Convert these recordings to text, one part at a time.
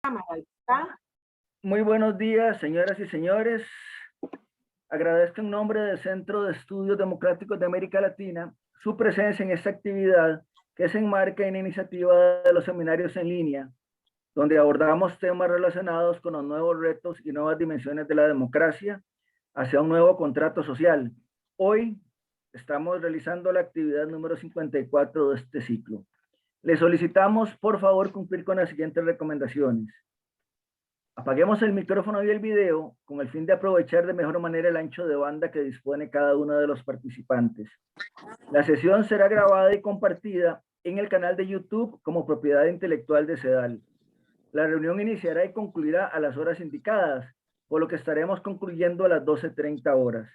Ahí está. Muy buenos días, señoras y señores. Agradezco en nombre del Centro de Estudios Democráticos de América Latina su presencia en esta actividad que se enmarca en la iniciativa de los seminarios en línea, donde abordamos temas relacionados con los nuevos retos y nuevas dimensiones de la democracia hacia un nuevo contrato social. Hoy estamos realizando la actividad número 54 de este ciclo. Le solicitamos, por favor, cumplir con las siguientes recomendaciones. Apaguemos el micrófono y el video con el fin de aprovechar de mejor manera el ancho de banda que dispone cada uno de los participantes. La sesión será grabada y compartida en el canal de YouTube como propiedad intelectual de CEDAL. La reunión iniciará y concluirá a las horas indicadas, por lo que estaremos concluyendo a las 12:30 horas.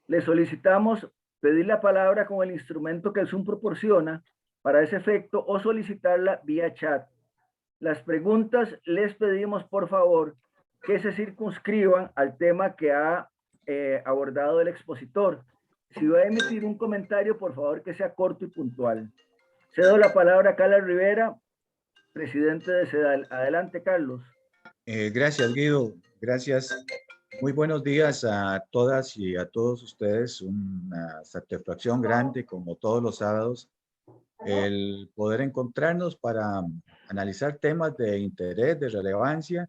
Le solicitamos pedir la palabra con el instrumento que el Zoom proporciona para ese efecto o solicitarla vía chat. Las preguntas les pedimos, por favor, que se circunscriban al tema que ha abordado el expositor. Si va a emitir un comentario, por favor, que sea corto y puntual. Cedo la palabra a Carlos Rivera, presidente de CEDAL. Adelante, Carlos. Gracias, Guido. Gracias. Muy buenos días a todas y a todos ustedes. Una satisfacción grande, como todos los sábados, el poder encontrarnos para analizar temas de interés, de relevancia.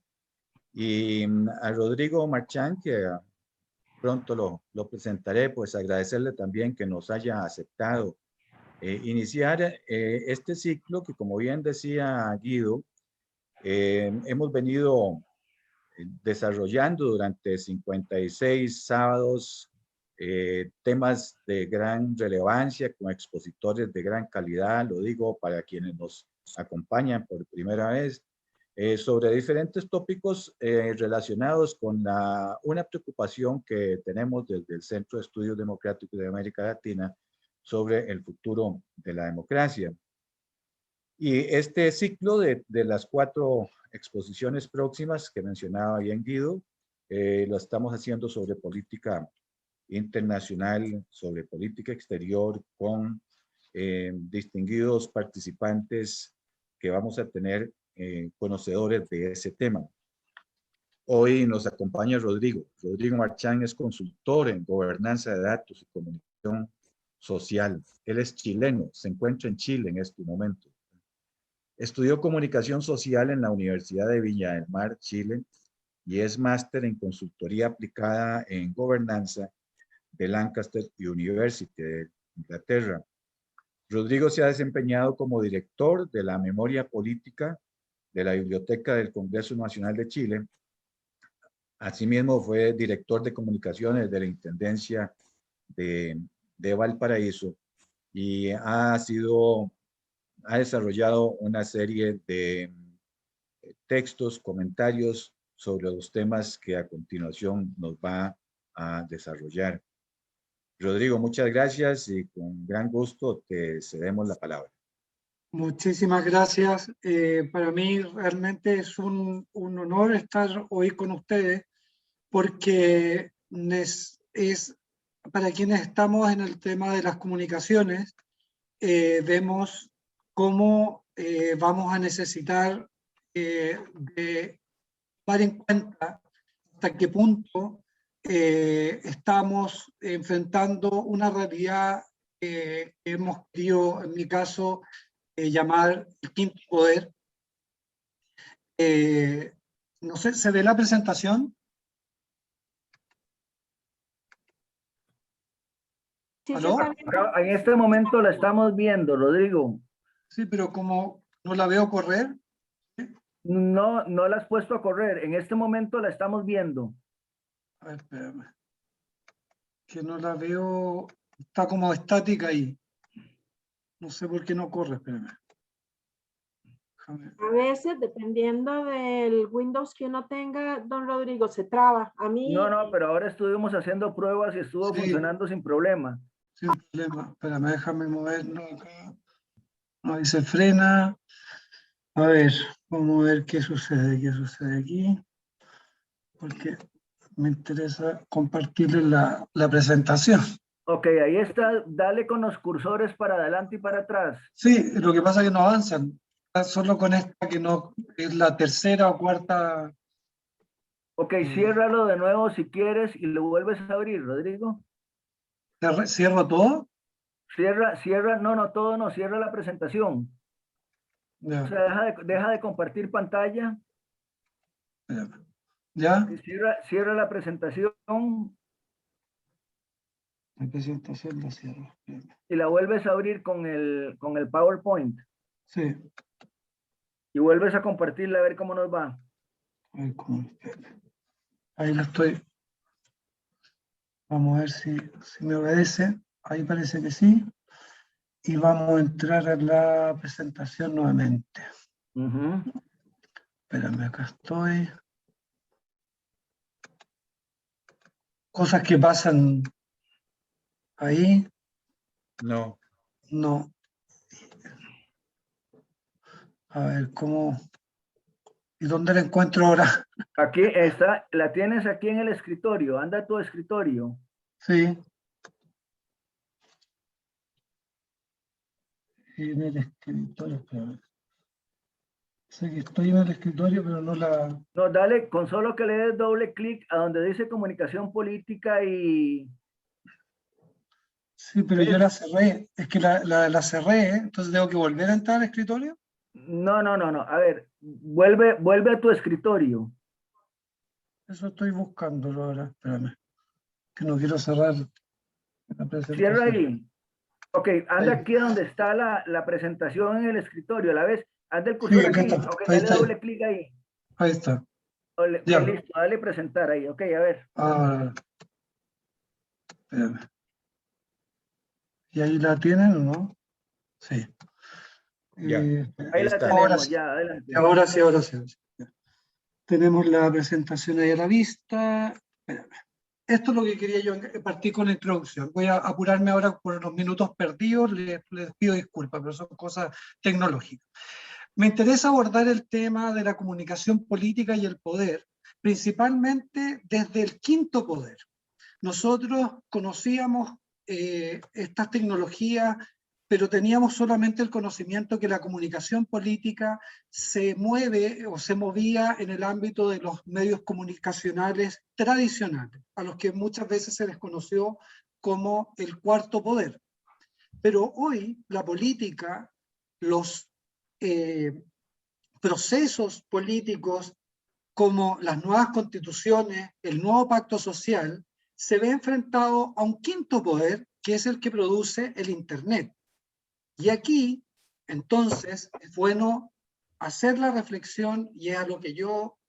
Y a Rodrigo Marchán, que pronto lo presentaré, pues agradecerle también que nos haya aceptado iniciar este ciclo que, como bien decía Guido, hemos venido desarrollando durante 56 sábados temas de gran relevancia con expositores de gran calidad, lo digo para quienes nos acompañan por primera vez, sobre diferentes tópicos relacionados con una preocupación que tenemos desde el Centro de Estudios Democráticos de América Latina sobre el futuro de la democracia. Y este ciclo de las 4 exposiciones próximas que mencionaba bien Guido, lo estamos haciendo sobre política internacional, sobre política exterior, con distinguidos participantes que vamos a tener conocedores de ese tema. Hoy nos acompaña Rodrigo. Rodrigo Marchán es consultor en gobernanza de datos y comunicación social. Él es chileno, se encuentra en Chile en este momento. Estudió comunicación social en la Universidad de Viña del Mar, Chile, y es máster en consultoría aplicada en gobernanza de Lancaster University de Inglaterra. Rodrigo se ha desempeñado como director de la memoria política de la Biblioteca del Congreso Nacional de Chile. Asimismo, fue director de comunicaciones de la Intendencia de Valparaíso y ha desarrollado una serie de textos, comentarios sobre los temas que a continuación nos va a desarrollar. Rodrigo, muchas gracias y con gran gusto te cedemos la palabra. Muchísimas gracias. Para mí realmente es un honor estar hoy con ustedes porque para quienes estamos en el tema de las comunicaciones, vemos cómo vamos a necesitar de tomar en cuenta hasta qué punto estamos enfrentando una realidad que hemos querido, en mi caso, llamar el quinto poder. No sé, ¿se ve la presentación? Sí, ¿Aló? En este momento la estamos viendo, Rodrigo. Sí, pero como no la veo correr. No, no la has puesto a correr. En este momento la estamos viendo. A ver, espérame. Que no la veo, está como estática ahí. No sé por qué no corre, espérame. A veces, dependiendo del Windows que uno tenga, don Rodrigo, se traba. A mí... No, pero ahora estuvimos haciendo pruebas y estuvo funcionando sin problema. Sin problema. Espérame, déjame moverlo acá. No, ahí se frena. A ver, vamos a ver qué sucede aquí. Porque me interesa compartirles la presentación. Ok, ahí está. Dale con los cursores para adelante y para atrás. Sí, lo que pasa es que no avanzan. solo con esta que no es la tercera o cuarta. Ok, ciérralo de nuevo si quieres y lo vuelves a abrir, Rodrigo. ¿Cierro todo? Cierra, no, todo no, cierra la presentación. Ya, O sea, deja de compartir pantalla. espérame. ¿Ya? Cierra la presentación La presentación la cierro. Espérame. y la vuelves a abrir con el PowerPoint. Sí. Y vuelves a compartirla a ver cómo nos va. A ver cómo, espérame. Ahí la estoy. Vamos a ver si me obedece. Ahí parece que sí. Y vamos a entrar a la presentación nuevamente. Ujú. Espérame, acá estoy. Cosas que pasan ahí. No. No. A ver, ¿cómo? ¿Y dónde la encuentro ahora? Aquí está, la tienes aquí en el escritorio. Anda a tu escritorio. Sí. En el escritorio, espérame. Sé que estoy en el escritorio, pero no la... No, dale, con solo que le des doble clic a donde dice comunicación política y... Sí, pero yo la cerré. Es que la cerré, ¿eh? Entonces tengo que volver a entrar al escritorio. No. A ver, vuelve a tu escritorio. Eso estoy buscándolo ahora. Espérame. Que no quiero cerrar la Cierra presentación. ahí. Ok, anda Ahí. aquí donde está la presentación en el escritorio. ¿La ves? Haz el Sí, cursor acá aquí. está. Ok, Ahí dale está. doble clic ahí. Ahí está. Ok, Ya. listo, dale presentar ahí. Ok, a ver. Ahora, espérame. ¿Y ahí la tienen o no? Sí. Ya. Ahí Ahí la está. Ahora tenemos, sí. ya, adelante. Ahora sí, ahora sí. Ahora sí. Ya. Tenemos la presentación ahí a la vista. Espérame. Esto es lo que quería yo partir con la introducción. Voy a apurarme ahora por los minutos perdidos. Les pido disculpas, pero son cosas tecnológicas. Me interesa abordar el tema de la comunicación política y el poder, principalmente desde el quinto poder. Nosotros conocíamos estas tecnologías, pero teníamos solamente el conocimiento que la comunicación política se mueve o se movía en el ámbito de los medios comunicacionales tradicionales, a los que muchas veces se les conoció como el cuarto poder. Pero hoy la política, los procesos políticos como las nuevas constituciones, el nuevo pacto social, se ve enfrentado a un quinto poder, que es el que produce el Internet. Y aquí, entonces, es bueno hacer la reflexión, y es a lo que yo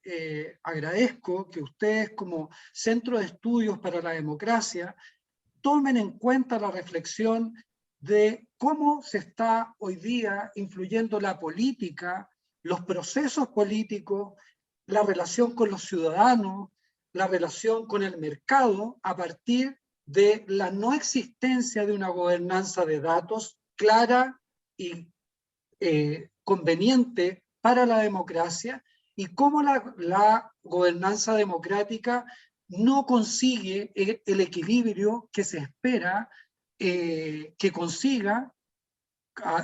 agradezco que ustedes como Centro de Estudios para la Democracia tomen en cuenta la reflexión de cómo se está hoy día influyendo la política, los procesos políticos, la relación con los ciudadanos, la relación con el mercado, a partir de la no existencia de una gobernanza de datos clara y conveniente para la democracia, y cómo la gobernanza democrática no consigue el equilibrio que se espera que consiga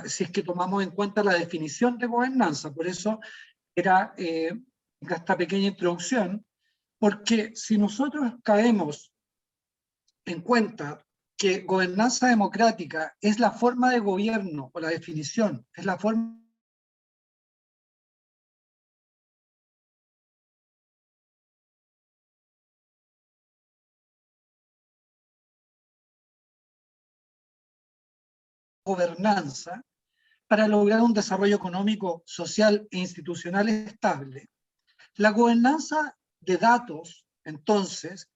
si es que tomamos en cuenta la definición de gobernanza. Por eso era esta pequeña introducción, porque si nosotros caemos en cuenta que gobernanza democrática es la forma de gobierno, o la definición, es la forma de gobernanza para lograr un desarrollo económico, social e institucional estable. La gobernanza de datos, entonces,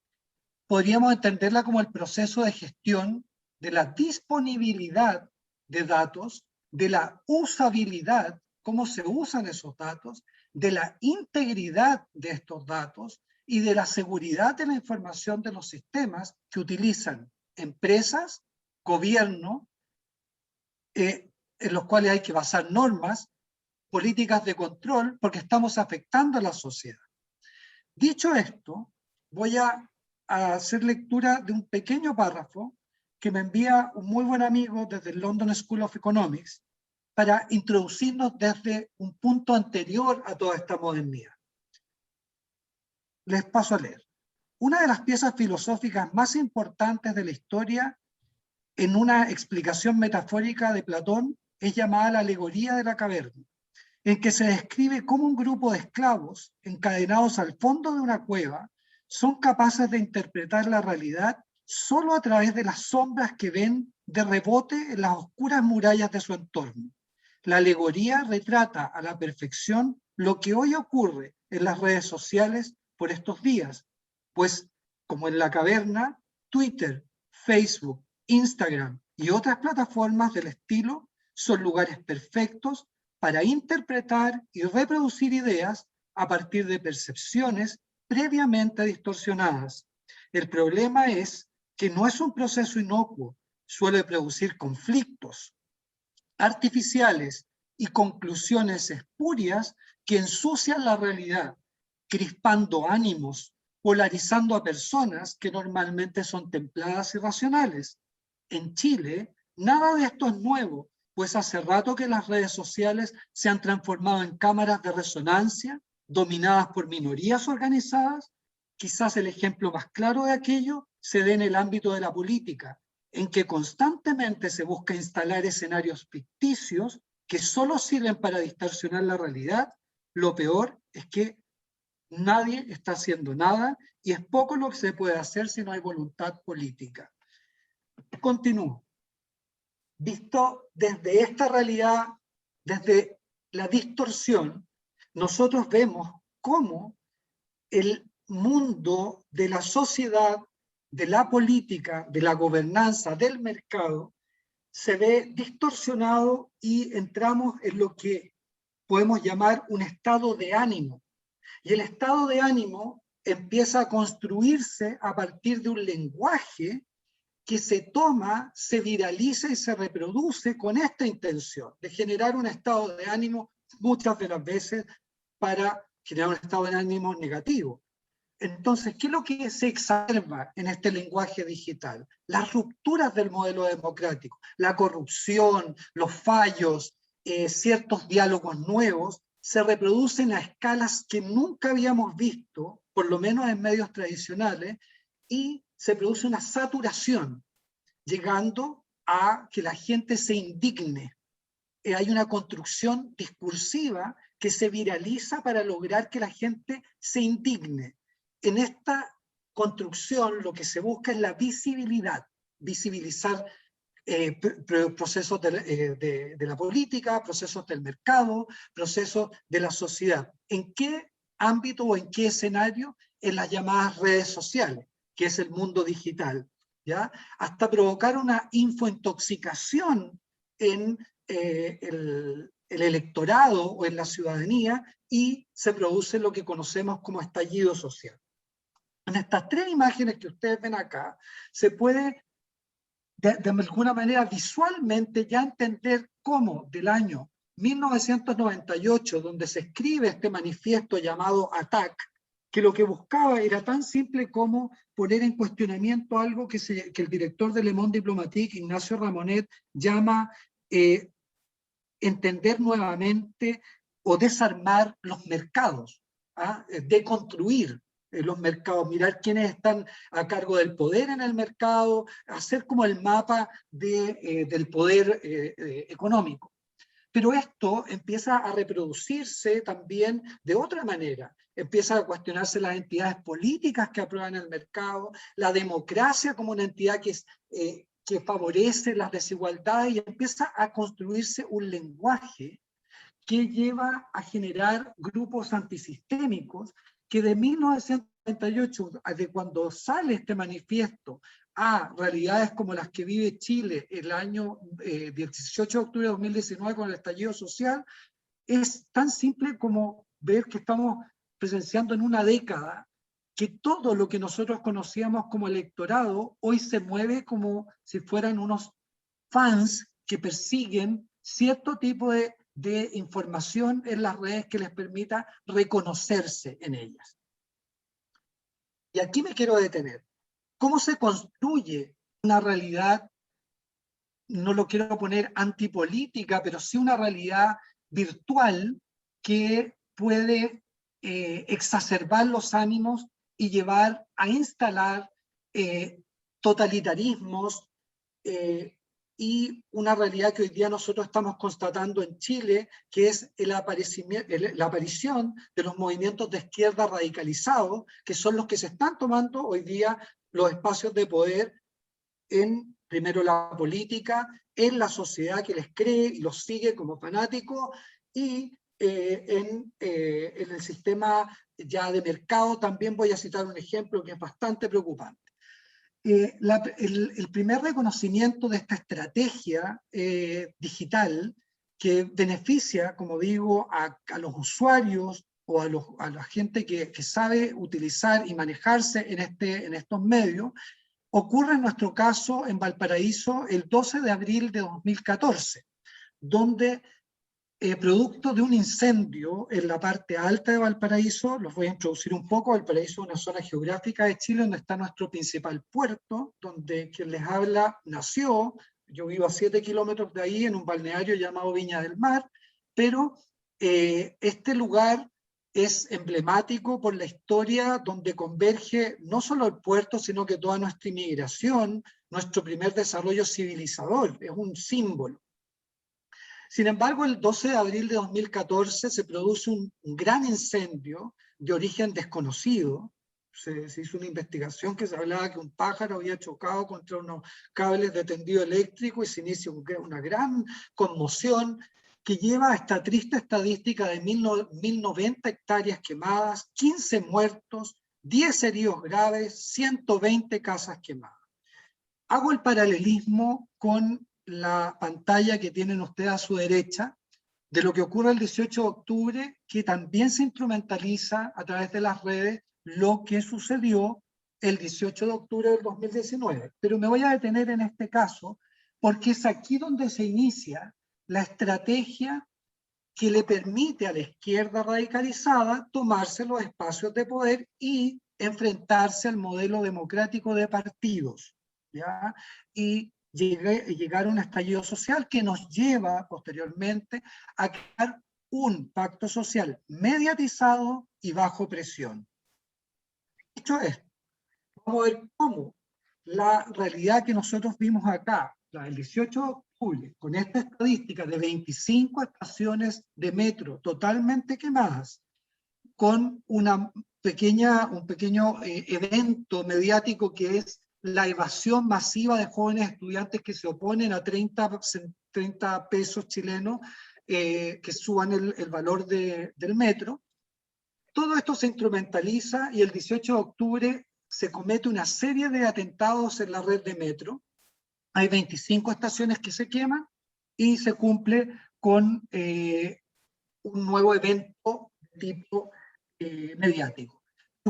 podríamos entenderla como el proceso de gestión de la disponibilidad de datos, de la usabilidad, cómo se usan esos datos, de la integridad de estos datos y de la seguridad de la información de los sistemas que utilizan empresas, gobierno, en los cuales hay que basar normas, políticas de control, porque estamos afectando a la sociedad. Dicho esto, voy a hacer lectura de un pequeño párrafo que me envía un muy buen amigo desde el London School of Economics, para introducirnos desde un punto anterior a toda esta modernidad. Les paso a leer. Una de las piezas filosóficas más importantes de la historia, en una explicación metafórica de Platón, es llamada la alegoría de la caverna, en que se describe cómo un grupo de esclavos encadenados al fondo de una cueva son capaces de interpretar la realidad solo a través de las sombras que ven de rebote en las oscuras murallas de su entorno. La alegoría retrata a la perfección lo que hoy ocurre en las redes sociales por estos días, pues como en la caverna, Twitter, Facebook, Instagram y otras plataformas del estilo son lugares perfectos para interpretar y reproducir ideas a partir de percepciones previamente distorsionadas. El problema es que no es un proceso inocuo, suele producir conflictos artificiales y conclusiones espurias que ensucian la realidad, crispando ánimos, polarizando a personas que normalmente son templadas y racionales. En Chile, nada de esto es nuevo, pues hace rato que las redes sociales se han transformado en cámaras de resonancia dominadas por minorías organizadas. Quizás el ejemplo más claro de aquello se dé en el ámbito de la política, en que constantemente se busca instalar escenarios ficticios que solo sirven para distorsionar la realidad. Lo peor es que nadie está haciendo nada y es poco lo que se puede hacer si no hay voluntad política. Continúo. Visto desde esta realidad, desde la distorsión, nosotros vemos cómo el mundo de la sociedad, de la política, de la gobernanza, del mercado, se ve distorsionado y entramos en lo que podemos llamar un estado de ánimo. Y el estado de ánimo empieza a construirse a partir de un lenguaje que se toma, se viraliza y se reproduce con esta intención de generar un estado de ánimo muchas de las veces para generar un estado de ánimo negativo. Entonces, ¿qué es lo que se exacerba en este lenguaje digital? Las rupturas del modelo democrático, la corrupción, los fallos, ciertos diálogos nuevos, se reproducen a escalas que nunca habíamos visto, por lo menos en medios tradicionales, y se produce una saturación, llegando a que la gente se indigne. Hay una construcción discursiva que se viraliza para lograr que la gente se indigne. En esta construcción lo que se busca es la visibilidad, visibilizar procesos de la política, procesos del mercado, procesos de la sociedad. ¿En qué ámbito o en qué escenario? En las llamadas redes sociales, que es el mundo digital, ¿ya? Hasta provocar una infointoxicación en el electorado o en la ciudadanía, y se produce lo que conocemos como estallido social. En estas tres imágenes que ustedes ven acá, se puede de alguna manera visualmente ya entender cómo del año 1998, donde se escribe este manifiesto llamado ATTAC, que lo que buscaba era tan simple como poner en cuestionamiento algo que el director de Le Monde Diplomatique, Ignacio Ramonet, llama entender nuevamente o desarmar los mercados, deconstruir los mercados, mirar quiénes están a cargo del poder en el mercado, hacer como el mapa del poder económico. Pero esto empieza a reproducirse también de otra manera. Empieza a cuestionarse las entidades políticas que aprueban el mercado, la democracia como una entidad que favorece las desigualdades, y empieza a construirse un lenguaje que lleva a generar grupos antisistémicos que de 1998, de cuando sale este manifiesto, a realidades como las que vive Chile el año 18 de octubre de 2019 con el estallido social, es tan simple como ver que estamos presenciando en una década que todo lo que nosotros conocíamos como electorado hoy se mueve como si fueran unos fans que persiguen cierto tipo de información en las redes que les permita reconocerse en ellas. Y aquí me quiero detener. ¿Cómo se construye una realidad no lo quiero poner antipolítica, pero sí una realidad virtual que puede exacerbar los ánimos y llevar a instalar totalitarismos y una realidad que hoy día nosotros estamos constatando en Chile, que es la aparición de los movimientos de izquierda radicalizados, que son los que se están tomando hoy día los espacios de poder en, primero, la política, en la sociedad que les cree y los sigue como fanáticos, y en el sistema ya de mercado. También voy a citar un ejemplo que es bastante preocupante. El primer reconocimiento de esta estrategia digital que beneficia, como digo, a los usuarios o a la gente que sabe utilizar y manejarse en estos medios, ocurre en nuestro caso en Valparaíso el 12 de abril de 2014, donde producto de un incendio en la parte alta de Valparaíso, los voy a introducir un poco. Valparaíso es una zona geográfica de Chile donde está nuestro principal puerto, donde quien les habla nació. Yo vivo a 7 kilómetros de ahí, en un balneario llamado Viña del Mar, pero este lugar es emblemático por la historia donde converge no solo el puerto, sino que toda nuestra inmigración, nuestro primer desarrollo civilizador, es un símbolo. Sin embargo, el 12 de abril de 2014 se produce un gran incendio de origen desconocido. Se hizo una investigación que se hablaba que un pájaro había chocado contra unos cables de tendido eléctrico y se inicia una gran conmoción que lleva a esta triste estadística de 1090 hectáreas quemadas, 15 muertos, 10 heridos graves, 120 casas quemadas. Hago el paralelismo con la pantalla que tienen ustedes a su derecha, de lo que ocurre el 18 de octubre, que también se instrumentaliza a través de las redes lo que sucedió el 18 de octubre del 2019. Pero me voy a detener en este caso, porque es aquí donde se inicia la estrategia que le permite a la izquierda radicalizada tomarse los espacios de poder y enfrentarse al modelo democrático de partidos, ¿ya? Y llegar a un estallido social que nos lleva posteriormente a crear un pacto social mediatizado y bajo presión. Dicho esto, vamos a ver cómo la realidad que nosotros vimos acá, la del 18 de octubre, con esta estadística de 25 estaciones de metro totalmente quemadas, con un pequeño evento mediático que es la evasión masiva de jóvenes estudiantes que se oponen a 30 pesos chilenos que suban el valor del metro. Todo esto se instrumentaliza y el 18 de octubre se comete una serie de atentados en la red de metro. Hay 25 estaciones que se queman y se cumple con un nuevo evento de tipo mediático.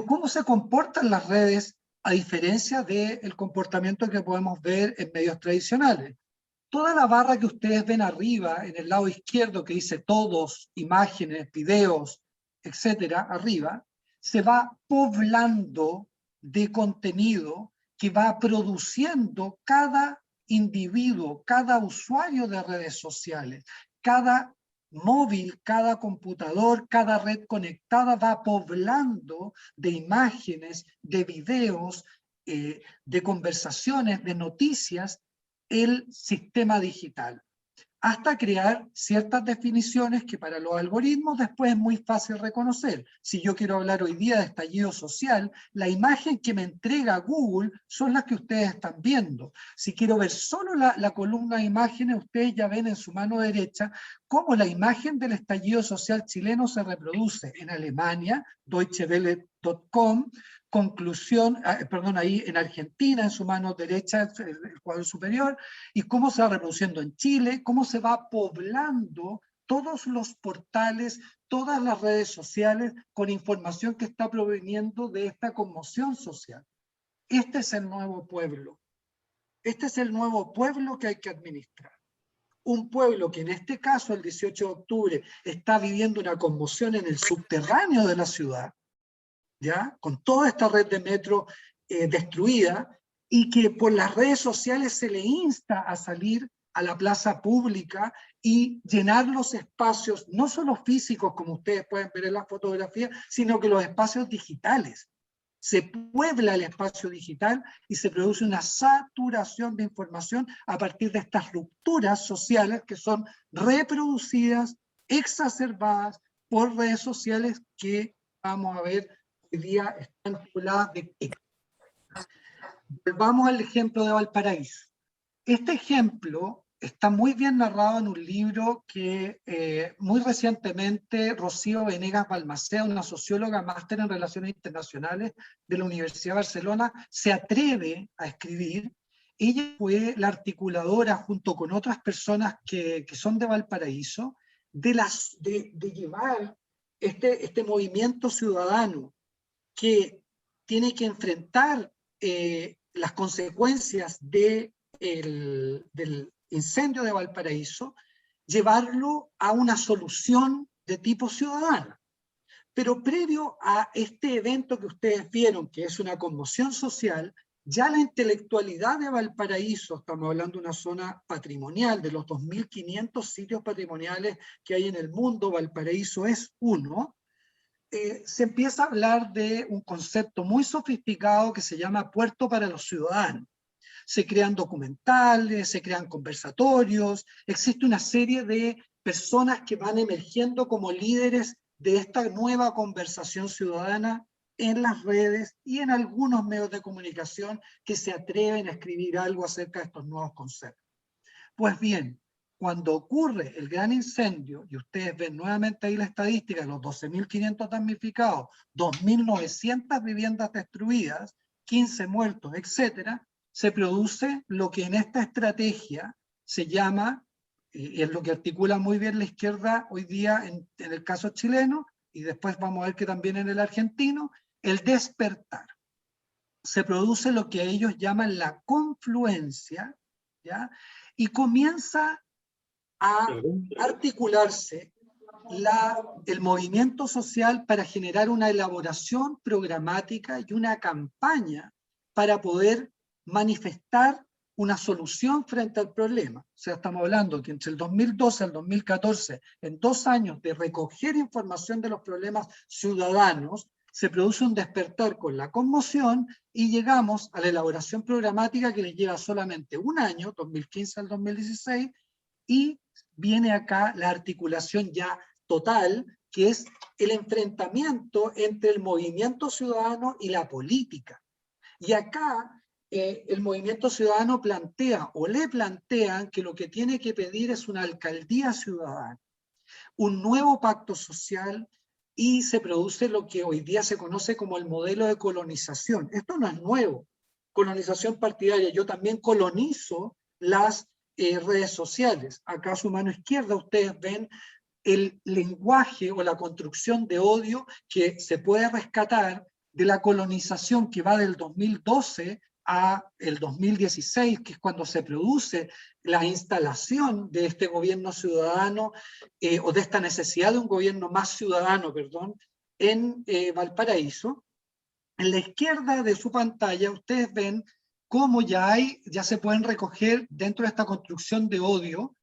¿Cómo se comportan las redes a diferencia del comportamiento que podemos ver en medios tradicionales? Toda la barra que ustedes ven arriba, en el lado izquierdo, que dice todos, imágenes, videos, etcétera, arriba, se va poblando de contenido que va produciendo cada individuo, cada usuario de redes sociales, cada móvil, cada computador, cada red conectada va poblando de imágenes, de videos, de conversaciones, de noticias, el sistema digital, hasta crear ciertas definiciones que para los algoritmos después es muy fácil reconocer. Si yo quiero hablar hoy día de estallido social, la imagen que me entrega Google son las que ustedes están viendo. Si quiero ver solo la columna de imágenes, ustedes ya ven en su mano derecha cómo la imagen del estallido social chileno se reproduce en Alemania, deutschewelle.com, ahí en Argentina, en su mano derecha, el cuadro superior, y cómo se va reproduciendo en Chile, cómo se va poblando todos los portales, todas las redes sociales con información que está proveniendo de esta conmoción social. Este es el nuevo pueblo. Este es el nuevo pueblo que hay que administrar. Un pueblo que en este caso, el 18 de octubre, está viviendo una conmoción en el subterráneo de la ciudad, ¿ya? Con toda esta red de metro destruida, y que por las redes sociales se le insta a salir a la plaza pública y llenar los espacios, no solo físicos, como ustedes pueden ver en la fotografía, sino que los espacios digitales. Se puebla el espacio digital y se produce una saturación de información a partir de estas rupturas sociales que son reproducidas, exacerbadas por redes sociales que vamos a ver hoy día están pobladas de qué. Volvamos al ejemplo de Valparaíso. Este ejemplo está muy bien narrado en un libro que muy recientemente Rocío Venegas Balmaceda, una socióloga máster en Relaciones Internacionales de la Universidad de Barcelona, se atreve a escribir. Ella fue la articuladora, junto con otras personas que son de Valparaíso, de llevar este movimiento ciudadano que tiene que enfrentar las consecuencias del incendio de Valparaíso, llevarlo a una solución de tipo ciudadana. Pero previo a este evento que ustedes vieron, que es una conmoción social, ya la intelectualidad de Valparaíso, estamos hablando de una zona patrimonial, de los 2.500 sitios patrimoniales que hay en el mundo, Valparaíso es uno, se empieza a hablar de un concepto muy sofisticado que se llama puerto para los ciudadanos. Se crean documentales, se crean conversatorios, existe una serie de personas que van emergiendo como líderes de esta nueva conversación ciudadana en las redes y en algunos medios de comunicación que se atreven a escribir algo acerca de estos nuevos conceptos. Pues bien, cuando ocurre el gran incendio, y ustedes ven nuevamente ahí la estadística, los 12.500 damnificados, 2.900 viviendas destruidas, 15 muertos, etcétera, se produce lo que en esta estrategia se llama, y es lo que articula muy bien la izquierda hoy día en el caso chileno, y después vamos a ver que también en el argentino, el despertar. Se produce lo que ellos llaman la confluencia, ¿ya? Y comienza a articularse el movimiento social para generar una elaboración programática y una campaña para poder manifestar una solución frente al problema. O sea, estamos hablando que entre el 2012 al 2014, en 2 años de recoger información de los problemas ciudadanos, se produce un despertar con la conmoción y llegamos a la elaboración programática que les lleva solamente 1 año, 2015 al 2016, y viene acá la articulación ya total, que es el enfrentamiento entre el movimiento ciudadano y la política. Y acá el movimiento ciudadano plantea o le plantean que lo que tiene que pedir es una alcaldía ciudadana, un nuevo pacto social, y se produce lo que hoy día se conoce como el modelo de colonización. Esto no es nuevo, colonización partidaria. Yo también colonizo las redes sociales. Acá a su mano izquierda ustedes ven el lenguaje o la construcción de odio que se puede rescatar de la colonización que va del 2012 a el 2016, que es cuando se produce la instalación de este gobierno ciudadano, o de esta necesidad de un gobierno más ciudadano, perdón, en Valparaíso. En la izquierda de su pantalla ustedes ven cómo ya se pueden recoger dentro de esta construcción de odio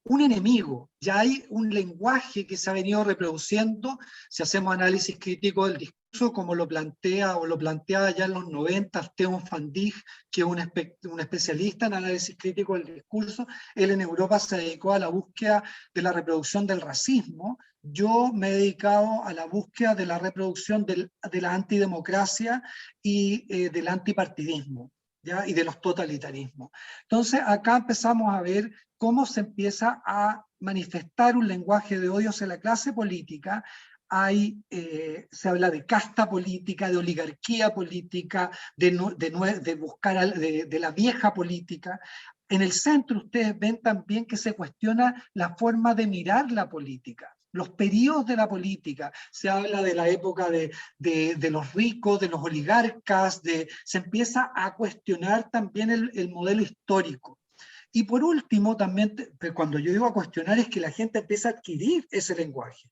un enemigo, ya hay un lenguaje que se ha venido reproduciendo. Si hacemos análisis crítico del discurso, como lo plantea o lo planteaba ya en los 90 Theo van Dijk, que es un especialista en análisis crítico del discurso, él en Europa se dedicó a la búsqueda de la reproducción del racismo. Yo me he dedicado a la búsqueda de la reproducción de la antidemocracia y del antipartidismo, ¿ya? Y de los totalitarismos. Entonces acá empezamos a ver cómo se empieza a manifestar un lenguaje de odio hacia la clase política. Se habla de casta política, de oligarquía política, de buscar de la vieja política. En el centro ustedes ven también que se cuestiona la forma de mirar la política, los periodos de la política. Se habla de la época de los ricos, de los oligarcas, se empieza a cuestionar también el modelo histórico. Y por último, también, cuando yo digo a cuestionar, es que la gente empieza a adquirir ese lenguaje,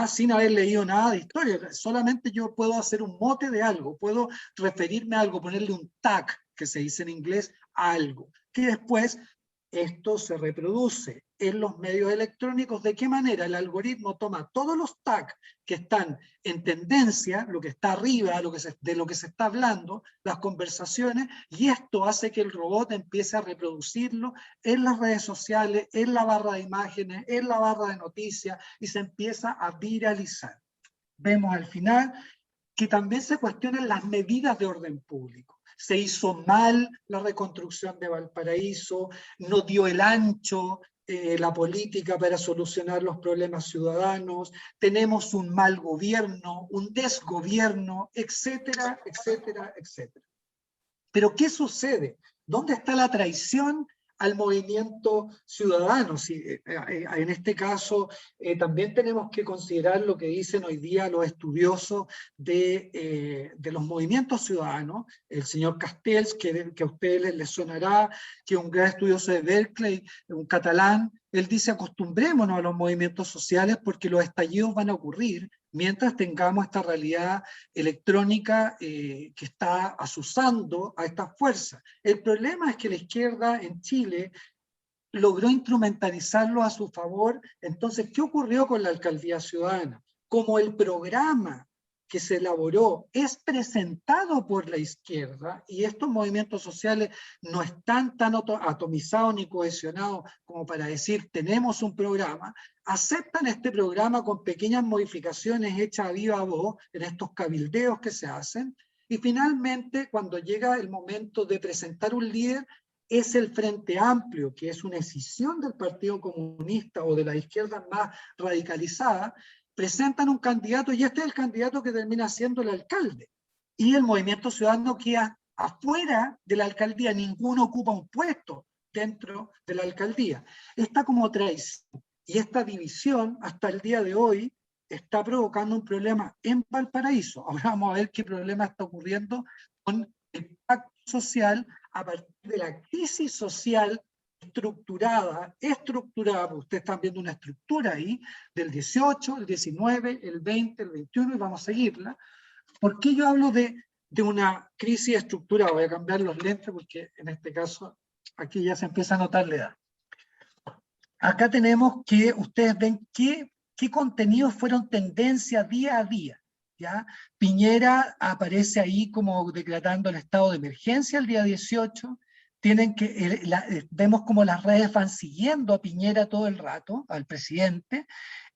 sin haber leído nada de historia. Solamente yo puedo hacer un mote de algo, puedo referirme a algo, ponerle un tag, que se dice en inglés, a algo, que después esto se reproduce en los medios electrónicos. ¿De qué manera? El algoritmo toma todos los tags que están en tendencia, lo que está arriba, de lo que se está hablando, las conversaciones, y esto hace que el robot empiece a reproducirlo en las redes sociales, en la barra de imágenes, en la barra de noticias, y se empieza a viralizar. Vemos al final que también se cuestionan las medidas de orden público. Se hizo mal la reconstrucción de Valparaíso, no dio el ancho la política para solucionar los problemas ciudadanos, tenemos un mal gobierno, un desgobierno, etcétera, etcétera, etcétera. Pero ¿qué sucede? ¿Dónde está la traición al movimiento ciudadano? En este caso, también tenemos que considerar lo que dicen hoy día los estudiosos de los movimientos ciudadanos. El señor Castells, que a ustedes les sonará, que es un gran estudioso de Berkeley, un catalán, él dice: acostumbrémonos a los movimientos sociales porque los estallidos van a ocurrir mientras tengamos esta realidad electrónica que está asusando a estas fuerzas. El problema es que la izquierda en Chile logró instrumentalizarlo a su favor. Entonces, ¿qué ocurrió con la alcaldía ciudadana? Como el programa que se elaboró es presentado por la izquierda, y estos movimientos sociales no están tan atomizados ni cohesionados como para decir tenemos un programa, aceptan este programa con pequeñas modificaciones hechas a viva voz en estos cabildeos que se hacen, y finalmente cuando llega el momento de presentar un líder, es el Frente Amplio, que es una escisión del Partido Comunista o de la izquierda más radicalizada, presentan un candidato y este es el candidato que termina siendo el alcalde. Y el movimiento ciudadano queda afuera de la alcaldía, ninguno ocupa un puesto dentro de la alcaldía. Esta como traición y esta división hasta el día de hoy está provocando un problema en Valparaíso. Ahora vamos a ver qué problema está ocurriendo con el pacto social a partir de la crisis social estructurada, ustedes están viendo una estructura ahí, del 18, el 19, el 20, el 21, y vamos a seguirla. ¿Por qué yo hablo de una crisis estructurada? Voy a cambiar los lentes porque en este caso aquí ya se empieza a notar la edad. Acá tenemos que ustedes ven qué contenidos fueron tendencia día a día. ¿Ya? Piñera aparece ahí como declarando el estado de emergencia el día 18, vemos como las redes van siguiendo a Piñera todo el rato, al presidente,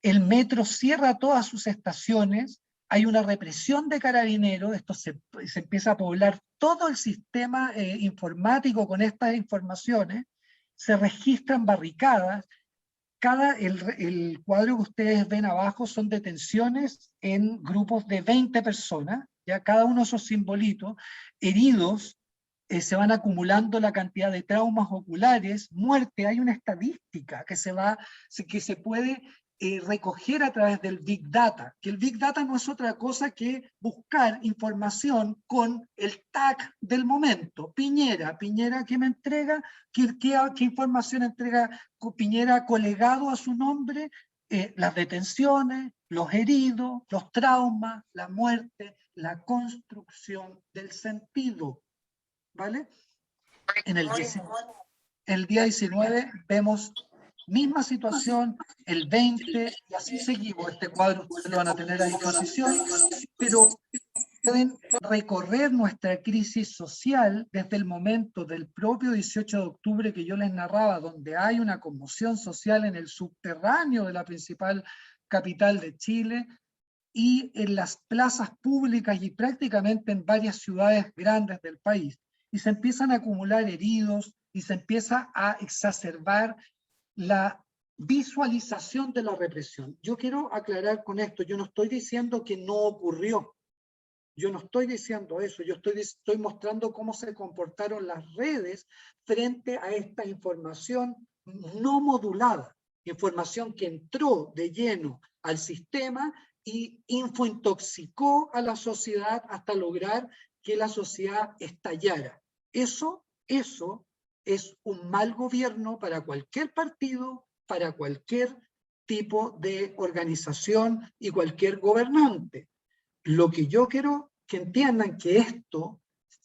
el metro cierra todas sus estaciones, hay una represión de carabineros, esto se empieza a poblar todo el sistema informático con estas informaciones, se registran barricadas, el cuadro que ustedes ven abajo son detenciones en grupos de 20 personas, ya cada uno de esos simbolitos, heridos, se van acumulando la cantidad de traumas oculares, muerte, hay una estadística que se puede recoger a través del Big Data, que el Big Data no es otra cosa que buscar información con el tag del momento. Piñera, ¿qué me entrega? ¿Qué información entrega Piñera colegado a su nombre? Las detenciones, los heridos, los traumas, la muerte, la construcción del sentido. ¿Vale? En el día 19 vemos misma situación, el 20, y así seguimos. Este cuadro ustedes lo van a tener a disposición, pero pueden recorrer nuestra crisis social desde el momento del propio 18 de octubre que yo les narraba, donde hay una conmoción social en el subterráneo de la principal capital de Chile, y en las plazas públicas y prácticamente en varias ciudades grandes del país. Y se empiezan a acumular heridos y se empieza a exacerbar la visualización de la represión. Yo quiero aclarar con esto, yo no estoy diciendo que no ocurrió, yo no estoy diciendo eso, yo estoy mostrando cómo se comportaron las redes frente a esta información no modulada, información que entró de lleno al sistema y infointoxicó a la sociedad hasta lograr que la sociedad estallara. Eso es un mal gobierno para cualquier partido, para cualquier tipo de organización y cualquier gobernante. Lo que yo quiero que entiendan que esto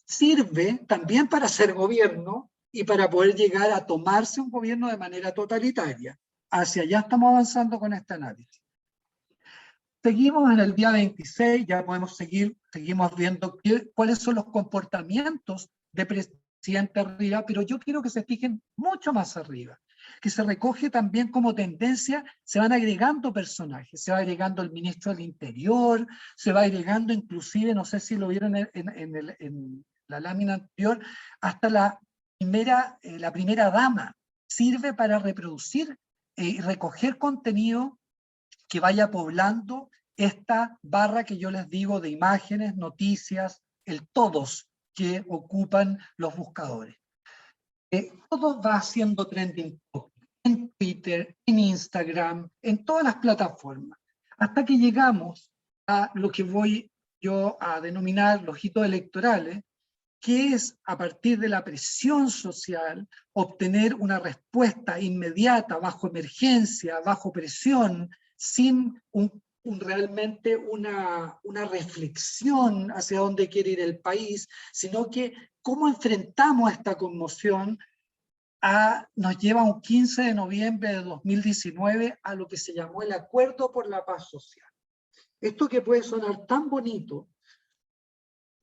sirve también para hacer gobierno y para poder llegar a tomarse un gobierno de manera totalitaria. Hacia allá estamos avanzando con este análisis. Seguimos en el día 26, ya podemos seguimos viendo cuáles son los comportamientos de presidente arriba, pero yo quiero que se fijen mucho más arriba, que se recoge también como tendencia, se van agregando personajes, se va agregando el ministro del Interior, se va agregando inclusive, no sé si lo vieron en la lámina anterior, hasta la primera dama, sirve para reproducir y recoger contenido que vaya poblando esta barra que yo les digo de imágenes, noticias, el todos que ocupan los buscadores. Todo va haciendo trending topic en Twitter, en Instagram, en todas las plataformas, hasta que llegamos a lo que voy yo a denominar los hitos electorales, que es, a partir de la presión social, obtener una respuesta inmediata, bajo emergencia, bajo presión, sin realmente una reflexión hacia dónde quiere ir el país, sino que cómo enfrentamos esta conmoción nos lleva un 15 de noviembre de 2019 a lo que se llamó el Acuerdo por la Paz Social. Esto que puede sonar tan bonito,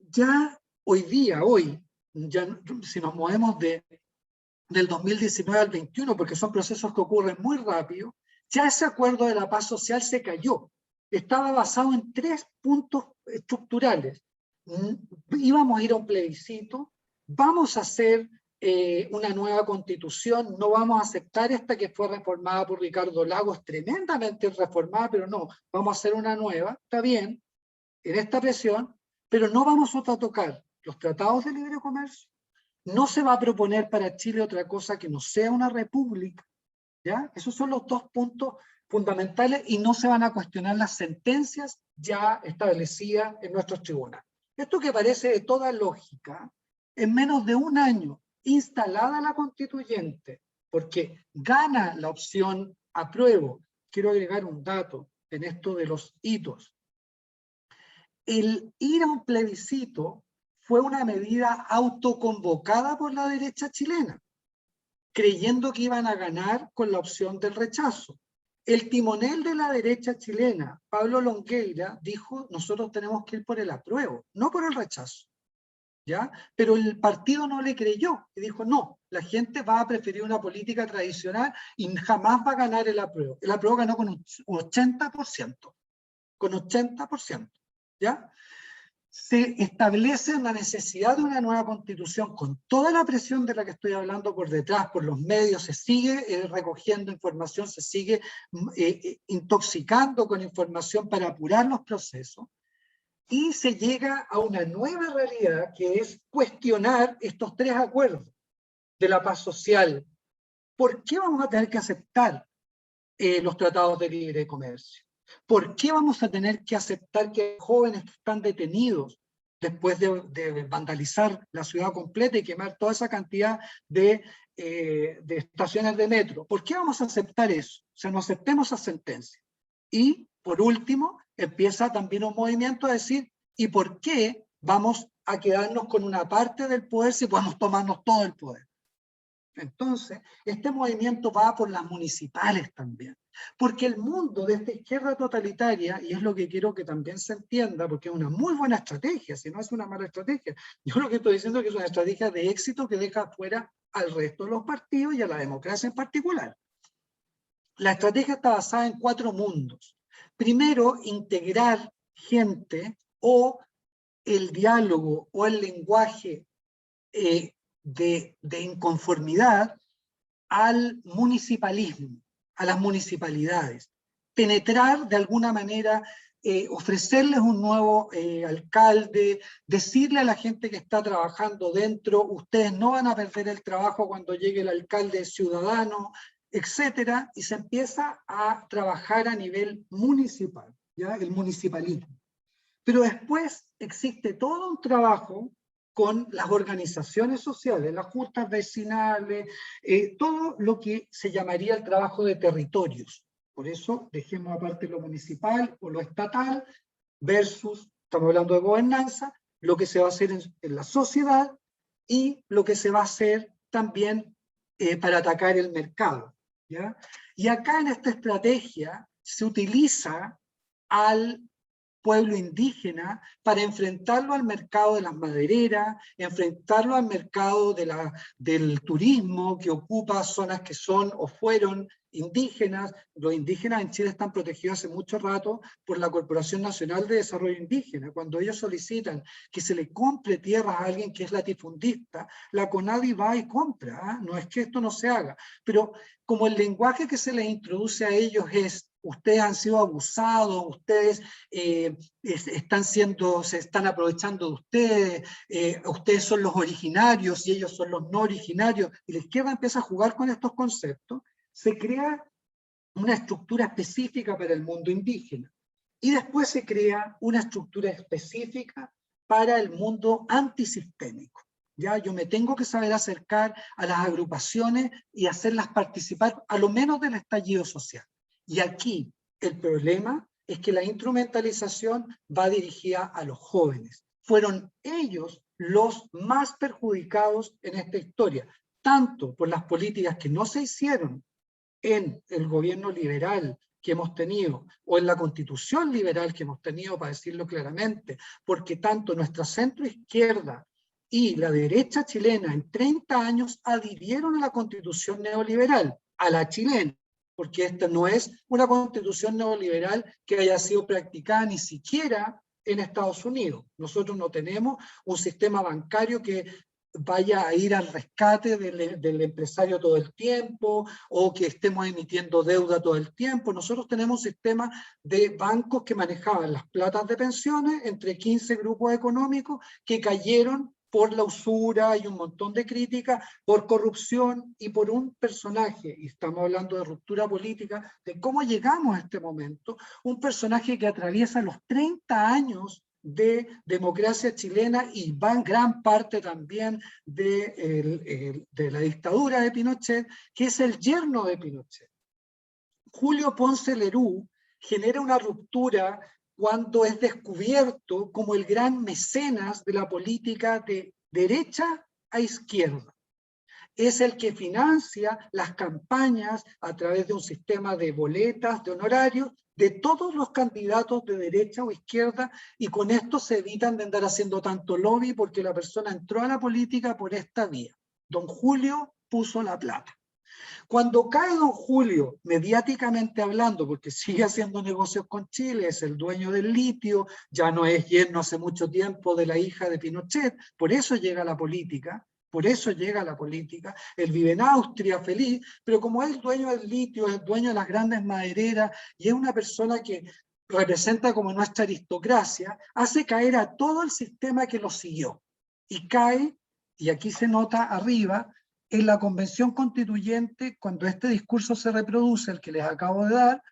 ya hoy, ya, si nos movemos del 2019 al 21, porque son procesos que ocurren muy rápido, ya ese acuerdo de la paz social se cayó. Estaba basado en 3 puntos estructurales. Íbamos a ir a un plebiscito, vamos a hacer una nueva constitución, no vamos a aceptar esta que fue reformada por Ricardo Lagos, tremendamente reformada, pero no, vamos a hacer una nueva, está bien, en esta presión, pero no vamos a tocar los tratados de libre comercio, no se va a proponer para Chile otra cosa que no sea una república, ¿ya? Esos son los 2 puntos fundamentales y no se van a cuestionar las sentencias ya establecidas en nuestros tribunales. Esto que parece de toda lógica, en menos de un año, instalada la constituyente, porque gana la opción apruebo. Quiero agregar un dato en esto de los hitos. El ir a un plebiscito fue una medida autoconvocada por la derecha chilena, creyendo que iban a ganar con la opción del rechazo. El timonel de la derecha chilena, Pablo Longueira, dijo: nosotros tenemos que ir por el apruebo, no por el rechazo, ¿ya? Pero el partido no le creyó y dijo: no, la gente va a preferir una política tradicional y jamás va a ganar el apruebo. El apruebo ganó con un 80%, con 80%, ¿ya? Se establece la necesidad de una nueva constitución con toda la presión de la que estoy hablando por detrás, por los medios, se sigue recogiendo información, se sigue intoxicando con información para apurar los procesos, y se llega a una nueva realidad que es cuestionar estos 3 acuerdos de la paz social. ¿Por qué vamos a tener que aceptar los tratados de libre comercio? ¿Por qué vamos a tener que aceptar que jóvenes que están detenidos después de vandalizar la ciudad completa y quemar toda esa cantidad de estaciones de metro? ¿Por qué vamos a aceptar eso? O sea, no aceptemos esa sentencia. Y, por último, empieza también un movimiento a decir: ¿y por qué vamos a quedarnos con una parte del poder si podemos tomarnos todo el poder? Entonces, este movimiento va por las municipales también, porque el mundo de esta izquierda totalitaria, y es lo que quiero que también se entienda, porque es una muy buena estrategia, si no es una mala estrategia, yo lo que estoy diciendo es que es una estrategia de éxito que deja fuera al resto de los partidos y a la democracia en particular. La estrategia está basada en 4 mundos. Primero, integrar gente o el diálogo o el lenguaje de inconformidad al municipalismo, a las municipalidades. Penetrar de alguna manera, ofrecerles un nuevo alcalde, decirle a la gente que está trabajando dentro: ustedes no van a perder el trabajo cuando llegue el alcalde ciudadano, etcétera, y se empieza a trabajar a nivel municipal, ¿ya? El municipalismo. Pero después existe todo un trabajo con las organizaciones sociales, las juntas vecinales, todo lo que se llamaría el trabajo de territorios. Por eso dejemos aparte lo municipal o lo estatal versus, estamos hablando de gobernanza, lo que se va a hacer en la sociedad y lo que se va a hacer también para atacar el mercado, ¿ya? Y acá en esta estrategia se utiliza al pueblo indígena para enfrentarlo al mercado de las madereras, enfrentarlo al mercado del turismo que ocupa zonas que son o fueron indígenas. Los indígenas en Chile están protegidos hace mucho rato por la Corporación Nacional de Desarrollo Indígena. Cuando ellos solicitan que se le compre tierras a alguien que es latifundista, la CONADI va y compra, ¿eh? No es que esto no se haga, pero como el lenguaje que se les introduce a ellos es: ustedes han sido abusados, ustedes se están aprovechando de ustedes, ustedes son los originarios y ellos son los no originarios, y la izquierda empieza a jugar con estos conceptos, se crea una estructura específica para el mundo indígena. Y después se crea una estructura específica para el mundo antisistémico. ¿Ya? Yo me tengo que saber acercar a las agrupaciones y hacerlas participar a lo menos del estallido social. Y aquí el problema es que la instrumentalización va dirigida a los jóvenes. Fueron ellos los más perjudicados en esta historia, tanto por las políticas que no se hicieron en el gobierno liberal que hemos tenido, o en la constitución liberal que hemos tenido, para decirlo claramente, porque tanto nuestra centroizquierda y la derecha chilena en 30 años adhirieron a la constitución neoliberal, a la chilena, porque esta no es una constitución neoliberal que haya sido practicada ni siquiera en Estados Unidos. Nosotros no tenemos un sistema bancario que vaya a ir al rescate del empresario todo el tiempo, o que estemos emitiendo deuda todo el tiempo. Nosotros tenemos un sistema de bancos que manejaban las platas de pensiones entre 15 grupos económicos que cayeron por la usura y un montón de críticas, por corrupción y por un personaje, y estamos hablando de ruptura política, de cómo llegamos a este momento, un personaje que atraviesa los 30 años de democracia chilena y va en gran parte también de la dictadura de Pinochet, que es el yerno de Pinochet. Julio Ponce Lerú genera una ruptura cuando es descubierto como el gran mecenas de la política de derecha a izquierda. Es el que financia las campañas a través de un sistema de boletas, de honorarios, de todos los candidatos de derecha o izquierda, y con esto se evitan de andar haciendo tanto lobby porque la persona entró a la política por esta vía. Don Julio puso la plata. Cuando cae don Julio, mediáticamente hablando, porque sigue haciendo negocios con Chile, es el dueño del litio, ya no es yerno hace mucho tiempo de la hija de Pinochet, por eso llega a la política, él vive en Austria feliz, pero como es dueño del litio, es dueño de las grandes madereras, y es una persona que representa como nuestra aristocracia, hace caer a todo el sistema que lo siguió, y cae, y aquí se nota arriba, en la convención constituyente, cuando este discurso se reproduce, el que les acabo de dar,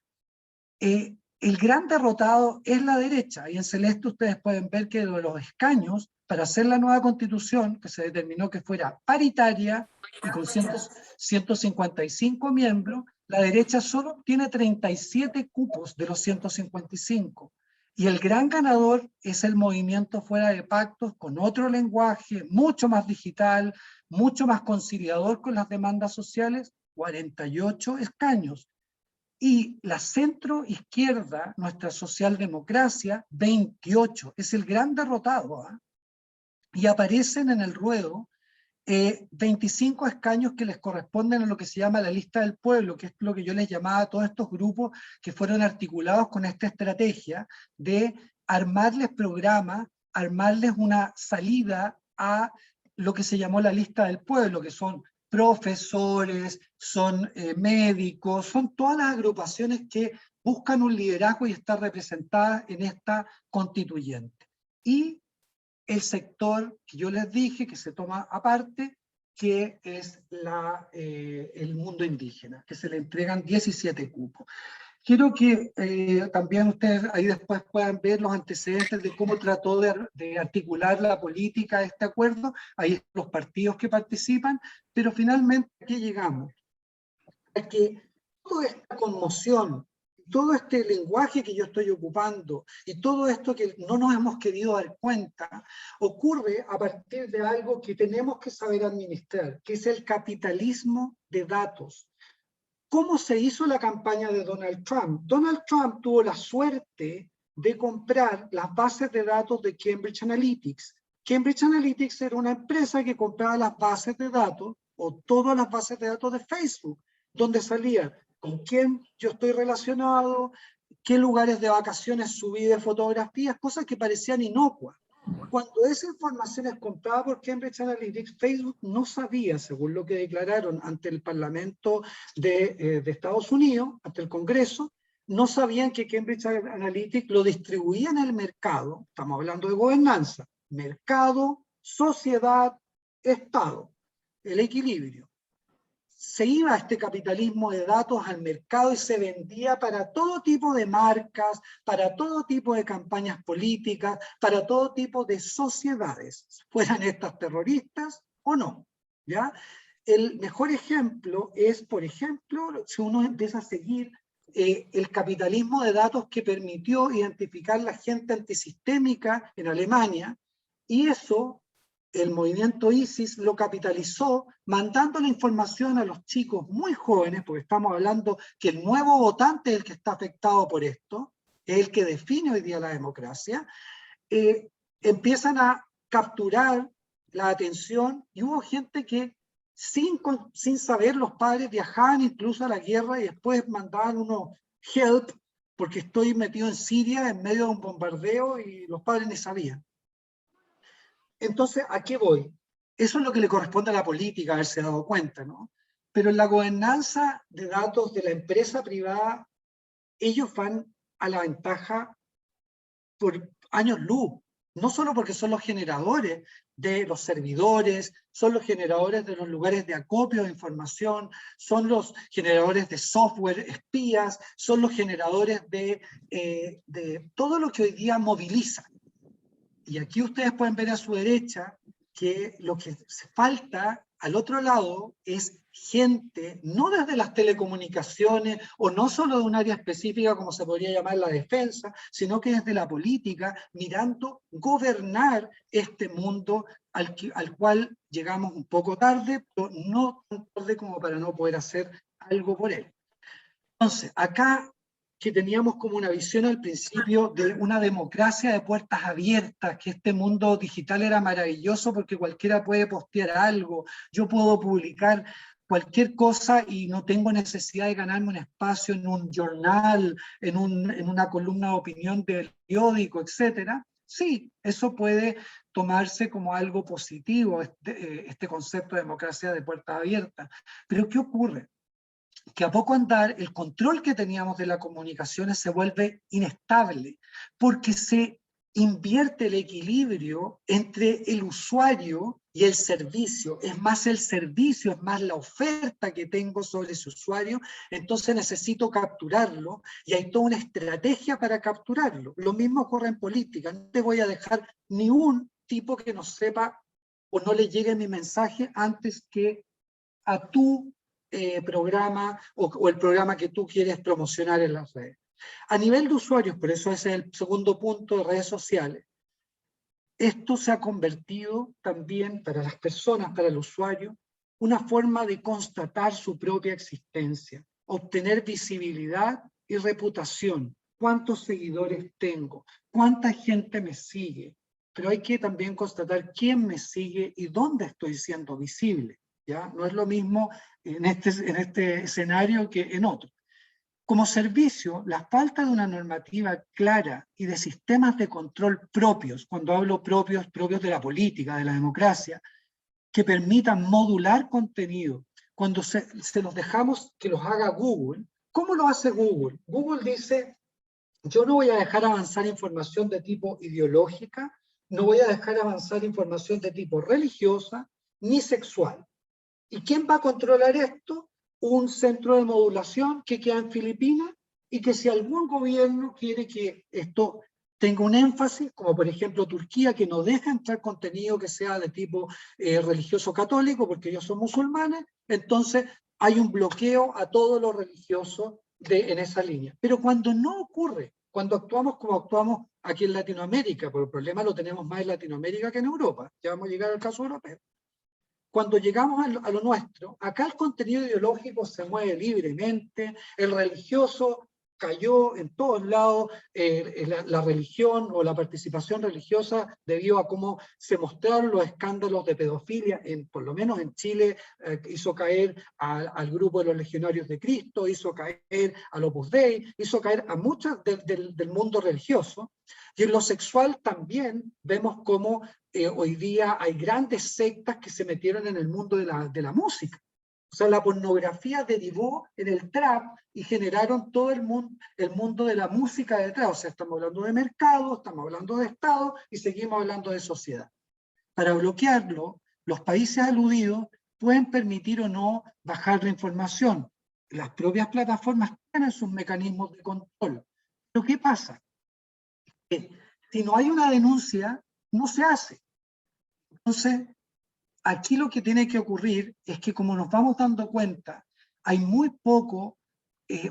el gran derrotado es la derecha, y en celeste ustedes pueden ver que de los escaños, para hacer la nueva constitución, que se determinó que fuera paritaria, y con 155 miembros, la derecha solo tiene 37 cupos de los 155, y el gran ganador es el movimiento Fuera de Pactos, con otro lenguaje, mucho más digital, mucho más conciliador con las demandas sociales, 48 escaños. Y la centro-izquierda, nuestra socialdemocracia, 28. Es el gran derrotado. ¿Eh? Y aparecen en el ruedo 25 escaños que les corresponden a lo que se llama la lista del pueblo, que es lo que yo les llamaba a todos estos grupos que fueron articulados con esta estrategia de armarles programas, armarles una salida a lo que se llamó la lista del pueblo, que son profesores, son médicos, son todas las agrupaciones que buscan un liderazgo y están representadas en esta constituyente. Y el sector que yo les dije que se toma aparte, que es el mundo indígena, que se le entregan 17 cupos. Quiero que también ustedes ahí después puedan ver los antecedentes de cómo trató de articular la política este acuerdo, ahí están los partidos que participan, pero finalmente aquí llegamos a que toda esta conmoción todo este lenguaje que yo estoy ocupando y todo esto que no nos hemos querido dar cuenta, ocurre a partir de algo que tenemos que saber administrar, que es el capitalismo de datos. ¿Cómo se hizo la campaña de Donald Trump? Donald Trump tuvo la suerte de comprar las bases de datos de Cambridge Analytics. Cambridge Analytics era una empresa que compraba las bases de datos, o todas las bases de datos de Facebook, donde salía con quién yo estoy relacionado, qué lugares de vacaciones subí de fotografías, cosas que parecían inocuas. Cuando esa información es comprada por Cambridge Analytics, Facebook no sabía, según lo que declararon ante el Parlamento de Estados Unidos, ante el Congreso, no sabían que Cambridge Analytics lo distribuía en el mercado. Estamos hablando de gobernanza, mercado, sociedad, Estado, el equilibrio. Se iba este capitalismo de datos al mercado y se vendía para todo tipo de marcas, para todo tipo de campañas políticas, para todo tipo de sociedades, fueran estas terroristas o no, ¿ya? El mejor ejemplo es, por ejemplo, si uno empieza a seguir el capitalismo de datos que permitió identificar la gente antisistémica en Alemania, y eso el movimiento ISIS lo capitalizó mandando la información a los chicos muy jóvenes, porque estamos hablando que el nuevo votante es el que está afectado por esto, es el que define hoy día la democracia, empiezan a capturar la atención, y hubo gente que sin saber, los padres viajaban incluso a la guerra y después mandaban unos help, porque estoy metido en Siria en medio de un bombardeo y los padres ni sabían. Entonces, ¿a qué voy? Eso es lo que le corresponde a la política, haberse dado cuenta, ¿no? Pero en la gobernanza de datos de la empresa privada, ellos van a la ventaja por años luz, no solo porque son los generadores de los servidores, son los generadores de los lugares de acopio de información, son los generadores de software espías, son los generadores de todo lo que hoy día moviliza. Y aquí ustedes pueden ver a su derecha que lo que falta al otro lado es gente, no desde las telecomunicaciones o no solo de un área específica como se podría llamar la defensa, sino que desde la política, mirando gobernar este mundo al cual llegamos un poco tarde, pero no tan tarde como para no poder hacer algo por él. Entonces, acá que teníamos como una visión al principio de una democracia de puertas abiertas, que este mundo digital era maravilloso porque cualquiera puede postear algo, yo puedo publicar cualquier cosa y no tengo necesidad de ganarme un espacio en un journal, en una columna de opinión del periódico, etcétera. Sí, eso puede tomarse como algo positivo, este concepto de democracia de puertas abiertas. Pero ¿qué ocurre? Que a poco andar el control que teníamos de las comunicaciones se vuelve inestable, porque se invierte el equilibrio entre el usuario y el servicio. Es más el servicio, es más la oferta que tengo sobre ese usuario, entonces necesito capturarlo y hay toda una estrategia para capturarlo. Lo mismo ocurre en política. No te voy a dejar ni un tipo que no sepa o no le llegue mi mensaje antes que a tu programa o el programa que tú quieres promocionar en las redes. A nivel de usuarios, por eso ese es el segundo punto de redes sociales, esto se ha convertido también para las personas, para el usuario, una forma de constatar su propia existencia, obtener visibilidad y reputación. ¿Cuántos seguidores tengo? ¿Cuánta gente me sigue? Pero hay que también constatar quién me sigue y dónde estoy siendo visible. ¿Ya? No es lo mismo en este escenario que en otro. Como servicio, la falta de una normativa clara y de sistemas de control propios, cuando hablo propios de la política, de la democracia, que permitan modular contenido, cuando se los dejamos que los haga Google. ¿Cómo lo hace Google? Google dice, yo no voy a dejar avanzar información de tipo ideológica, no voy a dejar avanzar información de tipo religiosa, ni sexual. ¿Y quién va a controlar esto? Un centro de modulación que queda en Filipinas y que si algún gobierno quiere que esto tenga un énfasis, como por ejemplo Turquía, que no deja entrar contenido que sea de tipo religioso católico, porque ellos son musulmanes, entonces hay un bloqueo a todo lo religioso en esa línea. Pero cuando no ocurre, cuando actuamos como actuamos aquí en Latinoamérica, porque el problema lo tenemos más en Latinoamérica que en Europa, ya vamos a llegar al caso europeo. Cuando llegamos a lo nuestro, acá el contenido ideológico se mueve libremente, el religioso cayó en todos lados, la religión o la participación religiosa debido a cómo se mostraron los escándalos de pedofilia, por lo menos en Chile, hizo caer al grupo de los legionarios de Cristo, hizo caer al Opus Dei, hizo caer a muchos del mundo religioso, y en lo sexual también vemos cómo hoy día hay grandes sectas que se metieron en el mundo de la música. O sea, la pornografía derivó en el trap y generaron todo el mundo de la música detrás. O sea, estamos hablando de mercado, estamos hablando de Estado y seguimos hablando de sociedad. Para bloquearlo, los países aludidos pueden permitir o no bajar la información. Las propias plataformas tienen sus mecanismos de control. Pero ¿qué pasa? Si no hay una denuncia, no se hace. Entonces, aquí lo que tiene que ocurrir es que, como nos vamos dando cuenta, hay muy pocos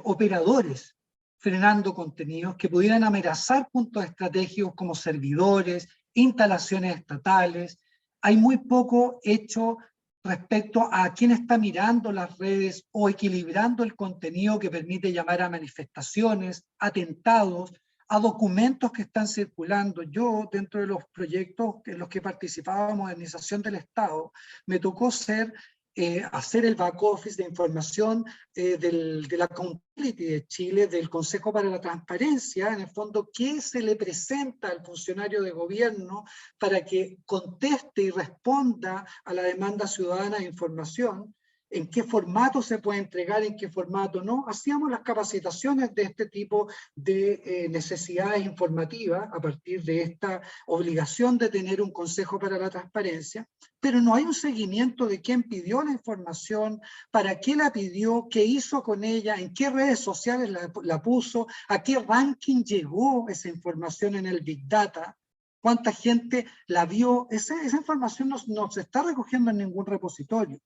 operadores frenando contenidos que pudieran amenazar puntos estratégicos como servidores, instalaciones estatales. Hay muy poco hecho respecto a quién está mirando las redes o equilibrando el contenido que permite llamar a manifestaciones, atentados, a documentos que están circulando. Yo, dentro de los proyectos en los que participaba en modernización del Estado, me tocó hacer el back office de información de la Accountability de Chile, del Consejo para la Transparencia, en el fondo, qué se le presenta al funcionario de gobierno para que conteste y responda a la demanda ciudadana de información, en qué formato se puede entregar, en qué formato no. Hacíamos las capacitaciones de este tipo de necesidades informativas a partir de esta obligación de tener un Consejo para la Transparencia, pero no hay un seguimiento de quién pidió la información, para qué la pidió, qué hizo con ella, en qué redes sociales la puso, a qué ranking llegó esa información en el Big Data, cuánta gente la vio. Esa información no se está recogiendo en ningún repositorio.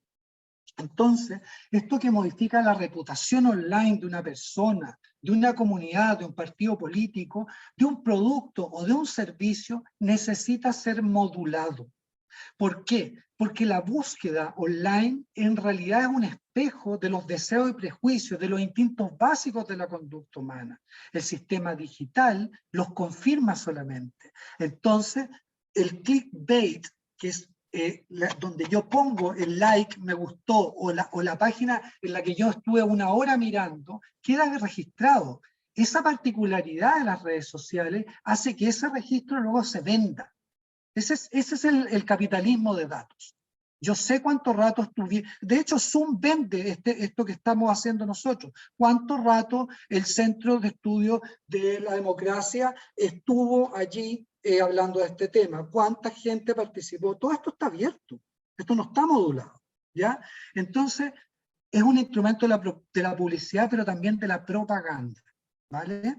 Entonces, esto que modifica la reputación online de una persona, de una comunidad, de un partido político, de un producto o de un servicio, necesita ser modulado. ¿Por qué? Porque la búsqueda online en realidad es un espejo de los deseos y prejuicios, de los instintos básicos de la conducta humana. El sistema digital los confirma solamente. Entonces, el clickbait, que es donde yo pongo el like, me gustó, o la página en la que yo estuve una hora mirando, queda registrado. Esa particularidad de las redes sociales hace que ese registro luego se venda. Ese es el capitalismo de datos. Yo sé cuánto rato estuve. De hecho, Zoom vende esto que estamos haciendo nosotros. Cuánto rato el Centro de Estudio de la Democracia estuvo allí hablando de este tema. Cuánta gente participó. Todo esto está abierto. Esto no está modulado, ¿ya? Entonces, es un instrumento de la publicidad, pero también de la propaganda, ¿vale?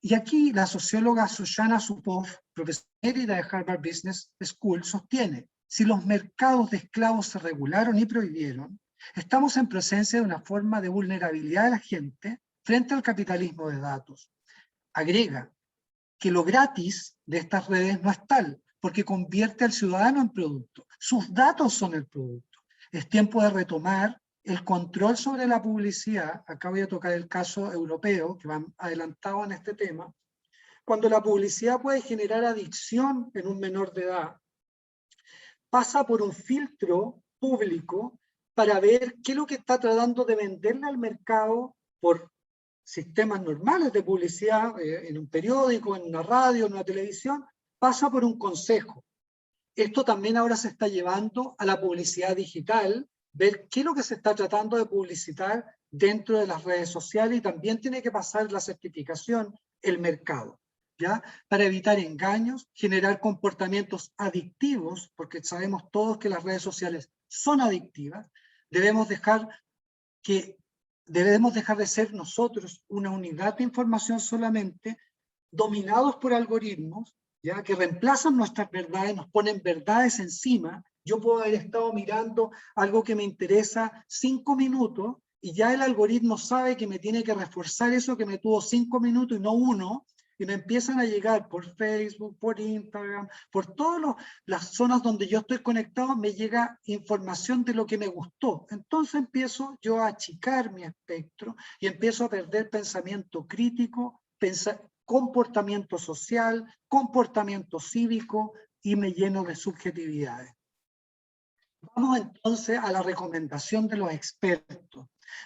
Y aquí la socióloga Shoshana Zuboff, profesora emérita de Harvard Business School, sostiene: si los mercados de esclavos se regularon y prohibieron, estamos en presencia de una forma de vulnerabilidad de la gente frente al capitalismo de datos. Agrega que lo gratis de estas redes no es tal, porque convierte al ciudadano en producto. Sus datos son el producto. Es tiempo de retomar el control sobre la publicidad. Acá voy a tocar el caso europeo, que van adelantado en este tema. Cuando la publicidad puede generar adicción en un menor de edad, pasa por un filtro público para ver qué es lo que está tratando de venderle al mercado por sistemas normales de publicidad, en un periódico, en una radio, en una televisión, pasa por un consejo. Esto también ahora se está llevando a la publicidad digital, ver qué es lo que se está tratando de publicitar dentro de las redes sociales, y también tiene que pasar la certificación, el mercado, ¿ya? Para evitar engaños, generar comportamientos adictivos, porque sabemos todos que las redes sociales son adictivas. Debemos dejar de ser nosotros una unidad de información solamente, dominados por algoritmos, ¿ya? Que reemplazan nuestras verdades, nos ponen verdades encima. Yo puedo haber estado mirando algo que me interesa 5 minutos y ya el algoritmo sabe que me tiene que reforzar eso que me tuvo 5 minutos y no 1, y me empiezan a llegar por Facebook, por Instagram, por todas las zonas donde yo estoy conectado, me llega información de lo que me gustó. Entonces empiezo yo a achicar mi espectro y empiezo a perder pensamiento crítico, comportamiento social, comportamiento cívico, y me lleno de subjetividades. Vamos entonces a la recomendación de los expertos.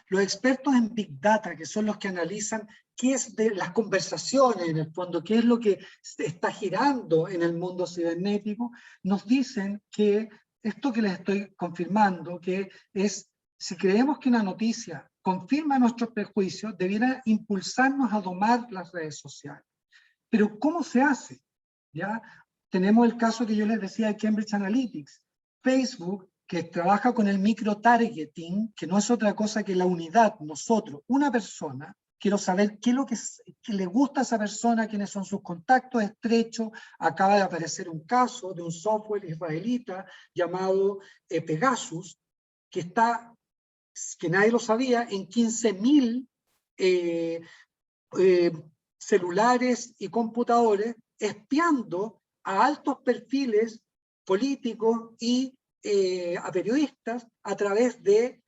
Los expertos en Big Data, que son los que analizan qué es de las conversaciones, en el fondo, qué es lo que está girando en el mundo cibernético, nos dicen que esto que les estoy confirmando, que es, si creemos que una noticia confirma nuestros prejuicios, debiera impulsarnos a domar las redes sociales. Pero ¿cómo se hace? ¿Ya? Tenemos el caso que yo les decía de Cambridge Analytics. Facebook, que trabaja con el micro-targeting, que no es otra cosa que la unidad, nosotros, una persona, quiero saber qué es lo que le gusta a esa persona, quiénes son sus contactos estrechos. Acaba de aparecer un caso de un software israelita llamado Pegasus, que nadie lo sabía, en 15.000 celulares y computadores, espiando a altos perfiles políticos y a periodistas a través de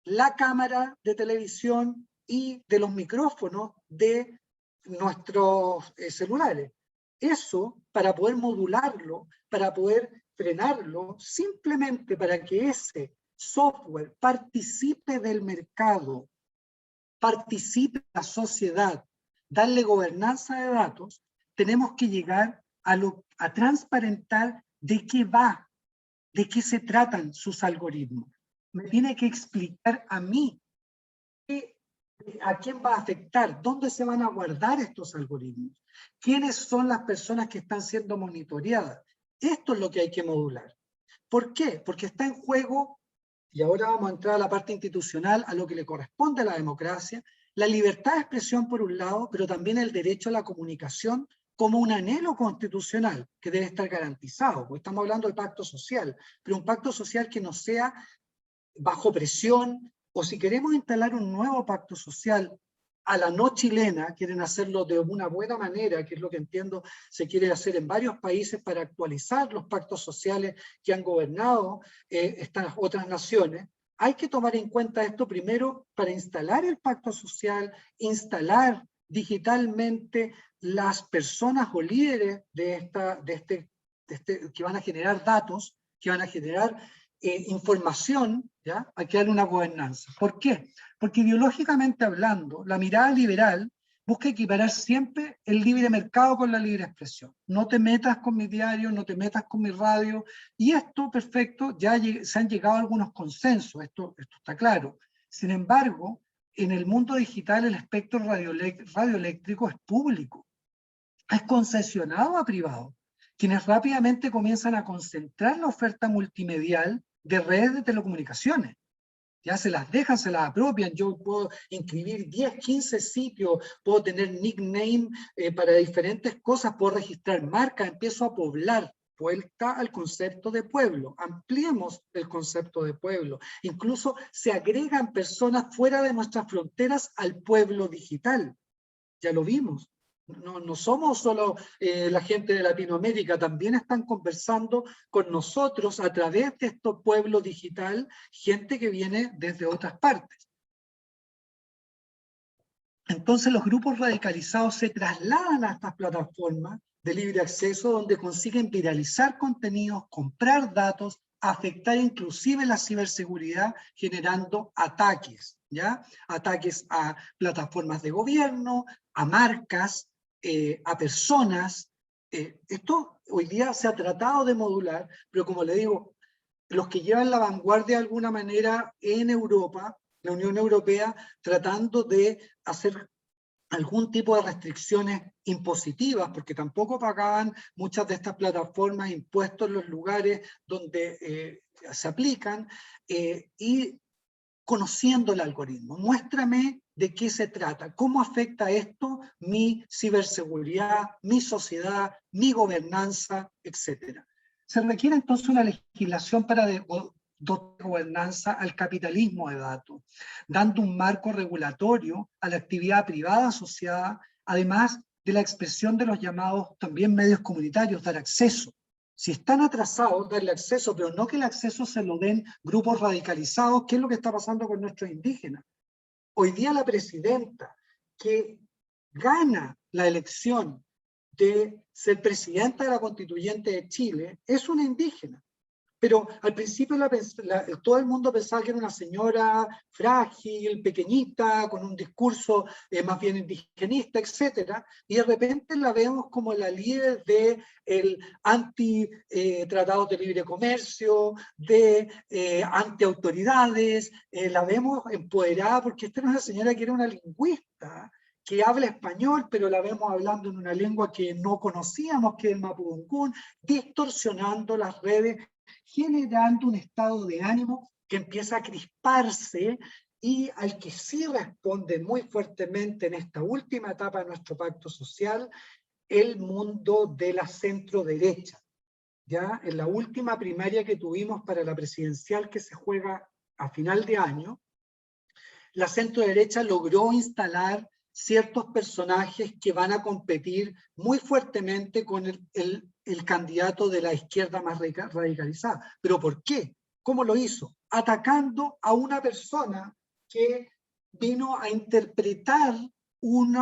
la cámara de televisión y de los micrófonos de nuestros celulares. Eso, para poder modularlo, para poder frenarlo, simplemente para que ese software participe del mercado, participe de la sociedad, darle gobernanza de datos, tenemos que llegar a transparentar de qué va, de qué se tratan sus algoritmos. Me tiene que explicar a mí a quién va a afectar, dónde se van a guardar estos algoritmos, quiénes son las personas que están siendo monitoreadas. Esto es lo que hay que modular. ¿Por qué? Porque está en juego, y ahora vamos a entrar a la parte institucional, a lo que le corresponde a la democracia, la libertad de expresión por un lado, pero también el derecho a la comunicación como un anhelo constitucional que debe estar garantizado, porque estamos hablando de pacto social, pero un pacto social que no sea bajo presión, o si queremos instalar un nuevo pacto social a la no chilena, quieren hacerlo de una buena manera, que es lo que entiendo se quiere hacer en varios países para actualizar los pactos sociales que han gobernado estas otras naciones. Hay que tomar en cuenta esto primero para instalar el pacto social, instalar digitalmente las personas o líderes que van a generar datos, que van a generar información, ¿ya? Hay que darle una gobernanza. ¿Por qué? Porque ideológicamente hablando, la mirada liberal busca equiparar siempre el libre mercado con la libre expresión. No te metas con mi diario, no te metas con mi radio, y esto, perfecto, ya se han llegado a algunos consensos, esto está claro. Sin embargo, en el mundo digital el espectro radioeléctrico es público, es concesionado a privado, quienes rápidamente comienzan a concentrar la oferta multimedial de redes de telecomunicaciones. Ya se las dejan, se las apropian. Yo puedo inscribir 10, 15 sitios, puedo tener nickname para diferentes cosas, puedo registrar marcas, empiezo a poblar. Vuelta al concepto de pueblo, ampliemos el concepto de pueblo. Incluso se agregan personas fuera de nuestras fronteras al pueblo digital. Ya lo vimos. No somos solo la gente de Latinoamérica, también están conversando con nosotros a través de este pueblo digital, gente que viene desde otras partes. Entonces los grupos radicalizados se trasladan a estas plataformas de libre acceso donde consiguen viralizar contenidos, comprar datos, afectar inclusive la ciberseguridad generando ataques, ¿ya? Ataques a plataformas de gobierno, a marcas, a personas. Esto hoy día se ha tratado de modular, pero como le digo, los que llevan la vanguardia de alguna manera en Europa, la Unión Europea, tratando de hacer algún tipo de restricciones impositivas, porque tampoco pagaban muchas de estas plataformas impuestos en los lugares donde se aplican, y conociendo el algoritmo. Muéstrame de qué se trata, cómo afecta esto mi ciberseguridad, mi sociedad, mi gobernanza, etc. Se requiere entonces una legislación para gobernanza al capitalismo de datos, dando un marco regulatorio a la actividad privada asociada, además de la expresión de los llamados también medios comunitarios, dar acceso. Si están atrasados, darle acceso, pero no que el acceso se lo den grupos radicalizados, que es lo que está pasando con nuestros indígenas. Hoy día la presidenta que gana la elección de ser presidenta de la Constituyente de Chile es una indígena. Pero al principio todo el mundo pensaba que era una señora frágil, pequeñita, con un discurso más bien indigenista, etc. Y de repente la vemos como la líder del anti-tratados de libre comercio, de anti-autoridades, la vemos empoderada, porque esta era una señora que era una lingüista, que habla español, pero la vemos hablando en una lengua que no conocíamos, que es el mapudungún, distorsionando las redes, generando un estado de ánimo que empieza a crisparse y al que sí responde muy fuertemente en esta última etapa de nuestro pacto social el mundo de la centro-derecha. Ya en la última primaria que tuvimos para la presidencial que se juega a final de año, la centro-derecha logró instalar ciertos personajes que van a competir muy fuertemente con el candidato de la izquierda más radicalizada. ¿Pero por qué? ¿Cómo lo hizo? Atacando a una persona que vino a interpretar un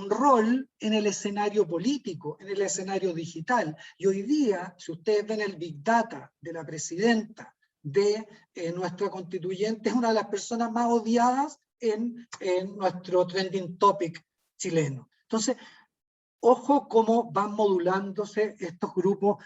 rol en el escenario político, en el escenario digital. Y hoy día, si ustedes ven el Big Data de la presidenta de nuestra constituyente, es una de las personas más odiadas en nuestro trending topic chileno. Entonces, ojo cómo van modulándose estos grupos,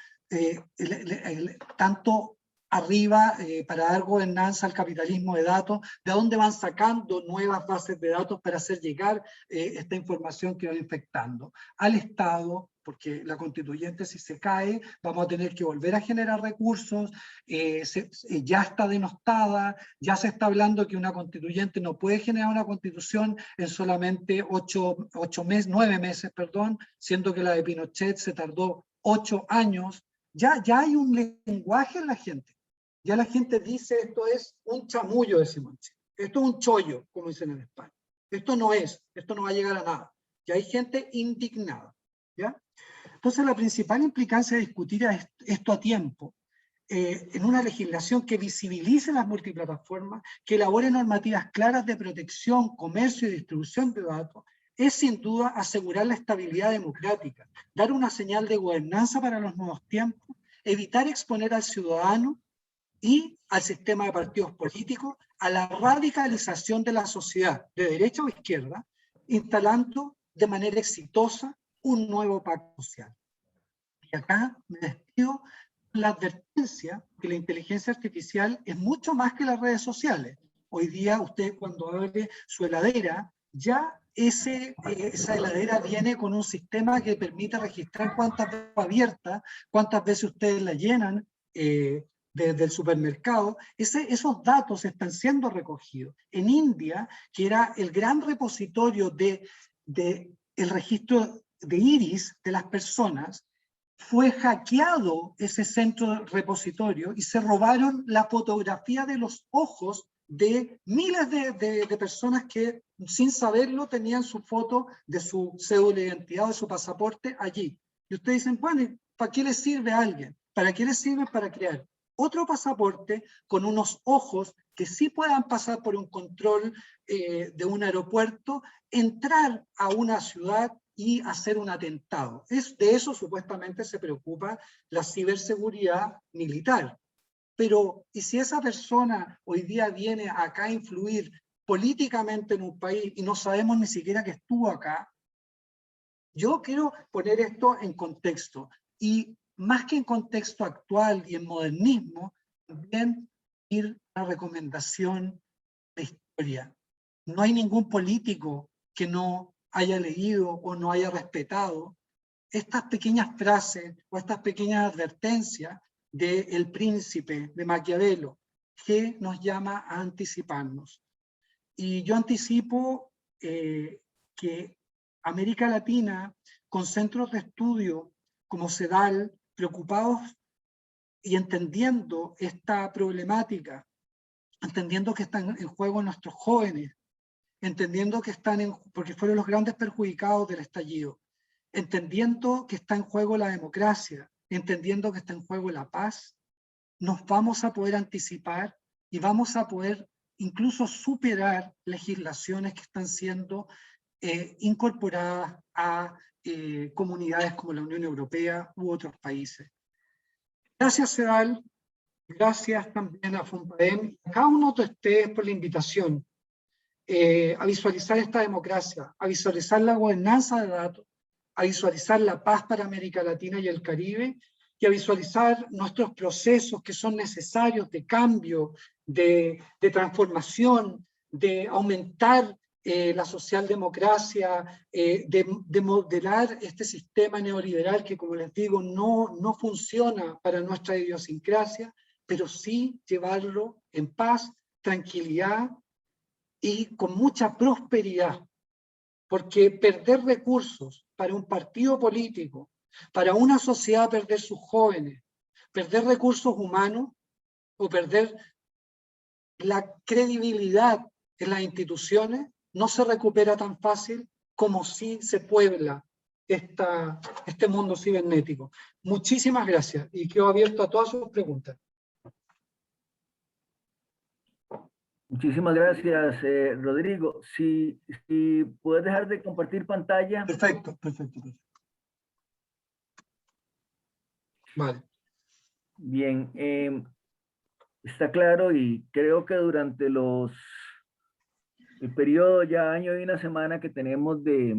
tanto arriba para dar gobernanza al capitalismo de datos, de dónde van sacando nuevas bases de datos para hacer llegar esta información que va infectando al Estado, porque la constituyente si se cae, vamos a tener que volver a generar recursos, ya está denostada, ya se está hablando que una constituyente no puede generar una constitución en solamente 9 meses, siendo que la de Pinochet se tardó 8 años, ya hay un lenguaje en la gente. Ya la gente dice, esto es un chamullo, decimos en Chile. Esto es un chollo, como dicen en España. Esto no va a llegar a nada. Ya hay gente indignada. ¿Ya? Entonces, la principal implicancia de discutir esto a tiempo, en una legislación que visibilice las multiplataformas, que elabore normativas claras de protección, comercio y distribución de datos, es sin duda asegurar la estabilidad democrática, dar una señal de gobernanza para los nuevos tiempos, evitar exponer al ciudadano y al sistema de partidos políticos a la radicalización de la sociedad, de derecha o izquierda, instalando de manera exitosa un nuevo pacto social. Y acá me despido con la advertencia que la inteligencia artificial es mucho más que las redes sociales. Hoy día usted cuando abre su heladera, ya esa heladera viene con un sistema que permite registrar cuántas veces está abierta, cuántas veces ustedes la llenan, desde el supermercado. Esos datos están siendo recogidos. En India, que era el gran repositorio del registro de iris de las personas, fue hackeado ese centro repositorio y se robaron la fotografía de los ojos de miles de personas que sin saberlo tenían su foto de su cédula de identidad o de su pasaporte allí. Y ustedes dicen, bueno, ¿para qué le sirve a alguien? ¿Para qué le sirve? Para crear otro pasaporte con unos ojos que sí puedan pasar por un control de un aeropuerto, entrar a una ciudad y hacer un atentado. De eso supuestamente se preocupa la ciberseguridad militar. Pero, ¿y si esa persona hoy día viene acá a influir políticamente en un país y no sabemos ni siquiera que estuvo acá? Yo quiero poner esto en contexto, y más que en contexto actual y en modernismo, también ir a la recomendación de historia. No hay ningún político que no haya leído o no haya respetado estas pequeñas frases o estas pequeñas advertencias del príncipe de Maquiavelo, que nos llama a anticiparnos. Y yo anticipo que América Latina, con centros de estudio como CEDAL, preocupados y entendiendo esta problemática, entendiendo que están en juego nuestros jóvenes, entendiendo que porque fueron los grandes perjudicados del estallido, entendiendo que está en juego la democracia, entendiendo que está en juego la paz, nos vamos a poder anticipar y vamos a poder incluso superar legislaciones que están siendo incorporadas a comunidades como la Unión Europea u otros países. Gracias, CEDAL, gracias también a FUNPAEM, a cada uno de ustedes por la invitación a visualizar esta democracia, a visualizar la gobernanza de datos, a visualizar la paz para América Latina y el Caribe, y a visualizar nuestros procesos que son necesarios de cambio, de transformación, de aumentar la socialdemocracia, de modelar este sistema neoliberal que, como les digo, no funciona para nuestra idiosincrasia, pero sí llevarlo en paz, tranquilidad y con mucha prosperidad. Porque perder recursos para un partido político, para una sociedad, perder sus jóvenes, perder recursos humanos o perder la credibilidad en las instituciones, no se recupera tan fácil como si se puebla este mundo cibernético. Muchísimas gracias y quedo abierto a todas sus preguntas. Muchísimas gracias, Rodrigo. Si puedes dejar de compartir pantalla. Perfecto. Vale. Bien, está claro y creo que durante el periodo ya año y una semana que tenemos de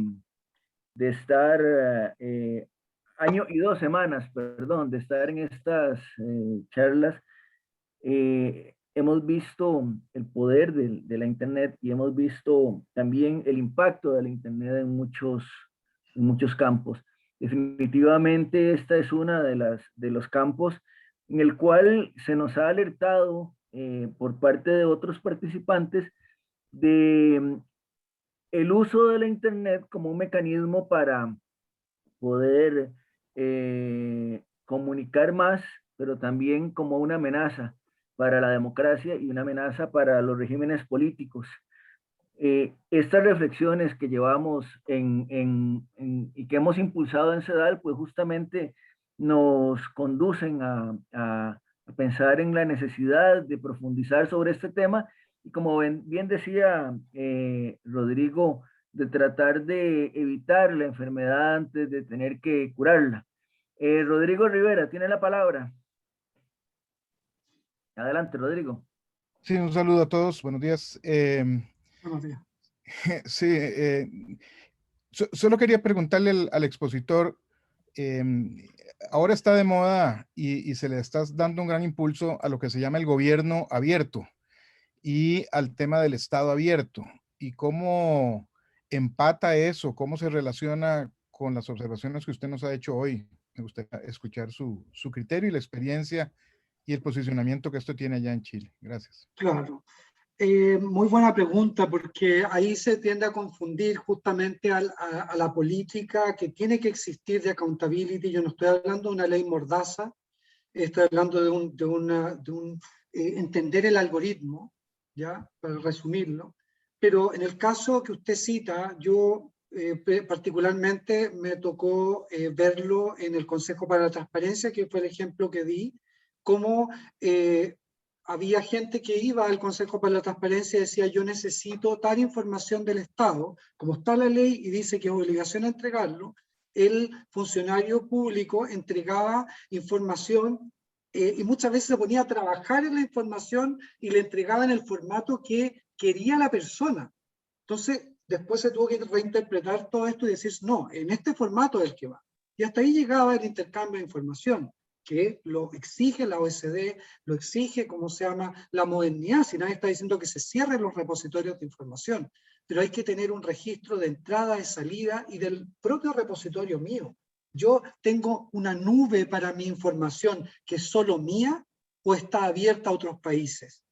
estar, año y 2 semanas, perdón, de estar en estas charlas, hemos visto el poder de la Internet y hemos visto también el impacto de la Internet en muchos campos. Definitivamente esta es una de los campos en el cual se nos ha alertado por parte de otros participantes de el uso de la Internet como un mecanismo para poder comunicar más, pero también como una amenaza para la democracia y una amenaza para los regímenes políticos. Estas reflexiones que llevamos y que hemos impulsado en CEDAL, pues justamente nos conducen a pensar en la necesidad de profundizar sobre este tema y, como bien decía Rodrigo, de tratar de evitar la enfermedad antes de tener que curarla. Rodrigo Rivera, tiene la palabra. Adelante, Rodrigo. Sí, un saludo a todos. Buenos días. Buenos días. Sí, solo quería preguntarle al expositor, ahora está de moda y se le está dando un gran impulso a lo que se llama el gobierno abierto y al tema del Estado abierto, y cómo empata eso, cómo se relaciona con las observaciones que usted nos ha hecho hoy. Me gustaría escuchar su criterio y la experiencia y el posicionamiento que esto tiene allá en Chile. Gracias. Claro. Muy buena pregunta, porque ahí se tiende a confundir justamente a la política que tiene que existir de accountability. Yo no estoy hablando de una ley mordaza, estoy hablando de entender el algoritmo, ¿ya? Para resumirlo. Pero en el caso que usted cita, yo particularmente me tocó verlo en el Consejo para la Transparencia, que fue el ejemplo que di, cómo había gente que iba al Consejo para la Transparencia y decía: yo necesito tal información del Estado, como está la ley y dice que es obligación entregarlo. El funcionario público entregaba información y muchas veces se ponía a trabajar en la información y le entregaba en el formato que quería la persona. Entonces, después se tuvo que reinterpretar todo esto y decir: no, en este formato es el que va. Y hasta ahí llegaba el intercambio de información, que lo exige la OECD, lo exige, ¿cómo se llama?, la modernidad. Si nadie está diciendo que se cierren los repositorios de información, pero hay que tener un registro de entrada, de salida y del propio repositorio mío. Yo tengo una nube para mi información que es solo mía o está abierta a otros países.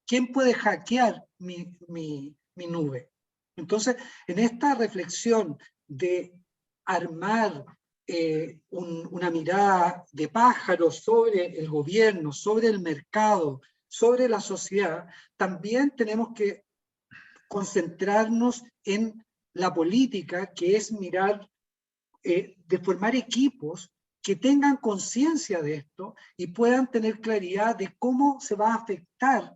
¿Quién puede hackear mi nube? Entonces, en esta reflexión de armar una mirada de pájaro sobre el gobierno, sobre el mercado, sobre la sociedad, también tenemos que concentrarnos en la política, que es mirar, de formar equipos que tengan conciencia de esto y puedan tener claridad de cómo se va a afectar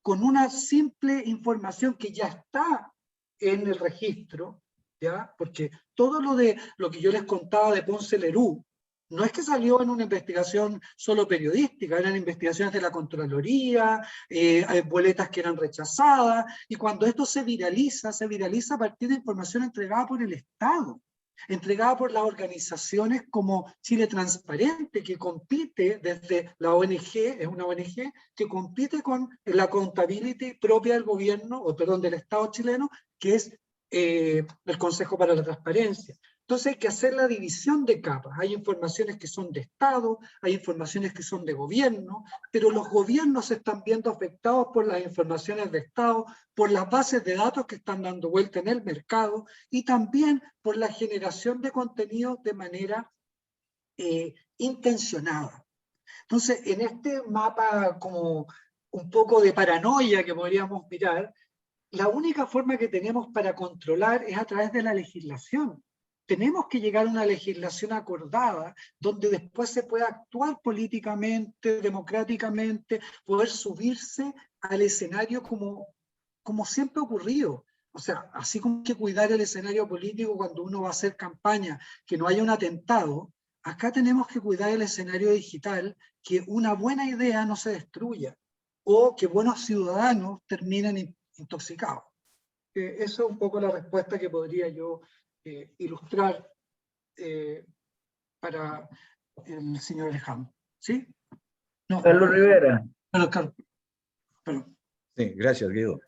con una simple información que ya está en el registro, ¿ya? Porque todo lo que yo les contaba de Ponce Lerú, no es que salió en una investigación solo periodística, eran investigaciones de la Contraloría, hay boletas que eran rechazadas, y cuando esto se viraliza a partir de información entregada por el Estado, entregada por las organizaciones como Chile Transparente, que compite desde la ONG, es una ONG que compite con la accountability propia del gobierno, o perdón, del Estado chileno, que es el Consejo para la Transparencia. Entonces hay que hacer la división de capas. Hay informaciones que son de Estado, hay informaciones que son de gobierno, pero los gobiernos se están viendo afectados por las informaciones de Estado, por las bases de datos que están dando vuelta en el mercado y también por la generación de contenido de manera intencionada. Entonces, en este mapa como un poco de paranoia que podríamos mirar, la única forma que tenemos para controlar es a través de la legislación. Tenemos que llegar a una legislación acordada donde después se pueda actuar políticamente, democráticamente, poder subirse al escenario como siempre ha ocurrido. O sea, así como hay que cuidar el escenario político cuando uno va a hacer campaña, que no haya un atentado, acá tenemos que cuidar el escenario digital, que una buena idea no se destruya o que buenos ciudadanos terminen intoxicados. Esa es un poco la respuesta que podría yo ilustrar para el señor Alejandro. ¿Sí? No, Carlos Rivera. Carlos. Sí, gracias, Guido.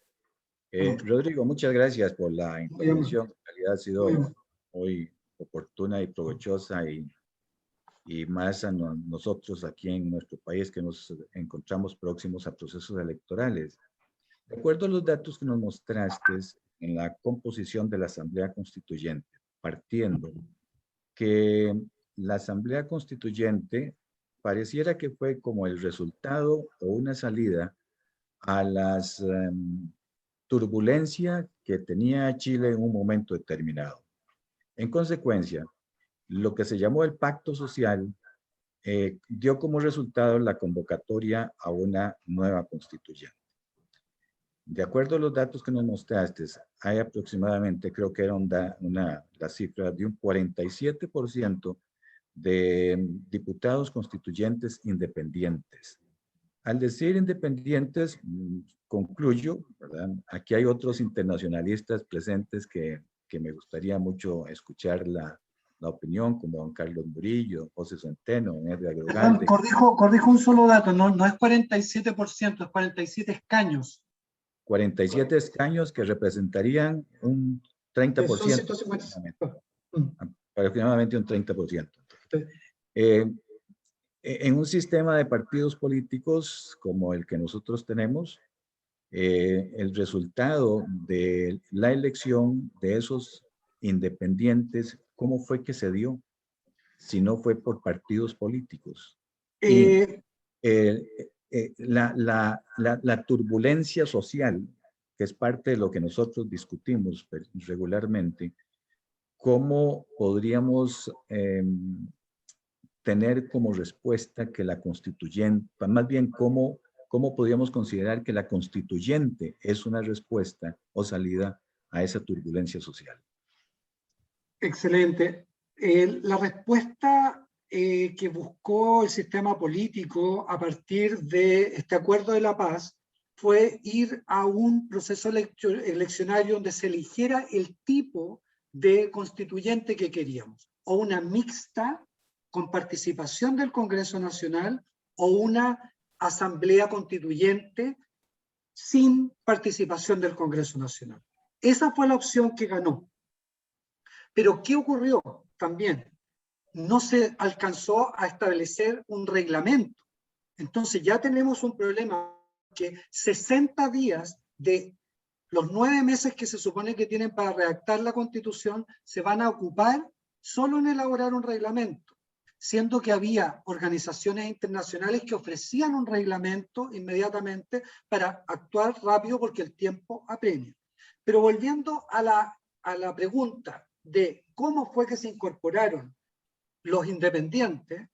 Rodrigo, muchas gracias por la intervención. En realidad ha sido muy oportuna y provechosa y más a nosotros aquí en nuestro país que nos encontramos próximos a procesos electorales. De acuerdo a los datos que nos mostraste en la composición de la Asamblea Constituyente, partiendo que la Asamblea Constituyente pareciera que fue como el resultado o una salida a las turbulencia que tenía Chile en un momento determinado. En consecuencia, lo que se llamó el Pacto Social dio como resultado la convocatoria a una nueva constituyente. De acuerdo a los datos que nos mostraste, hay aproximadamente, creo que era la cifra de un 47% de diputados constituyentes independientes. Al decir independientes, concluyo, ¿verdad? Aquí hay otros internacionalistas presentes que me gustaría mucho escuchar la opinión, como don Carlos Murillo, José Centeno, Edgar Grogalde. Corrijo un solo dato, no es 47%, es 47 escaños. 47 escaños que representarían un 30%. Aproximadamente un 30%. En un sistema de partidos políticos como el que nosotros tenemos, el resultado de la elección de esos independientes, ¿cómo fue que se dio? Si no fue por partidos políticos. La turbulencia social, que es parte de lo que nosotros discutimos regularmente, ¿cómo podríamos tener como respuesta que la constituyente, más bien cómo podríamos considerar que la constituyente es una respuesta o salida a esa turbulencia social? Excelente. La respuesta que buscó el sistema político a partir de este acuerdo de la paz fue ir a un proceso eleccionario donde se eligiera el tipo de constituyente que queríamos, o una mixta con participación del Congreso Nacional o una asamblea constituyente sin participación del Congreso Nacional. Esa fue la opción que ganó. Pero ¿qué ocurrió también? No se alcanzó a establecer un reglamento. Entonces ya tenemos un problema que 60 días de los 9 meses que se supone que tienen para redactar la Constitución se van a ocupar solo en elaborar un reglamento, siendo que había organizaciones internacionales que ofrecían un reglamento inmediatamente para actuar rápido porque el tiempo apremia. Pero volviendo a la pregunta de cómo fue que se incorporaron los independientes,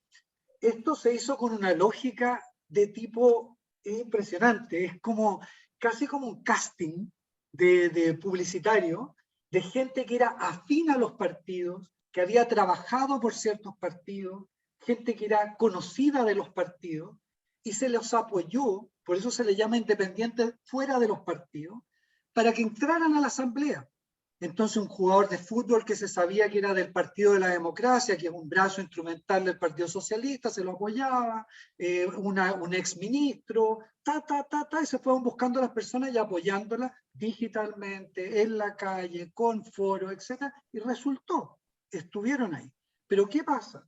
esto se hizo con una lógica de tipo impresionante. Es como casi como un casting de publicitario, de gente que era afín a los partidos, que había trabajado por ciertos partidos, gente que era conocida de los partidos, y se los apoyó, por eso se le llama independientes fuera de los partidos, para que entraran a la asamblea. Entonces un jugador de fútbol que se sabía que era del Partido de la Democracia, que es un brazo instrumental del Partido Socialista, se lo apoyaba, un exministro, y se fueron buscando a las personas y apoyándolas digitalmente, en la calle, con foros, etc. Y resultó, estuvieron ahí. Pero ¿qué pasa?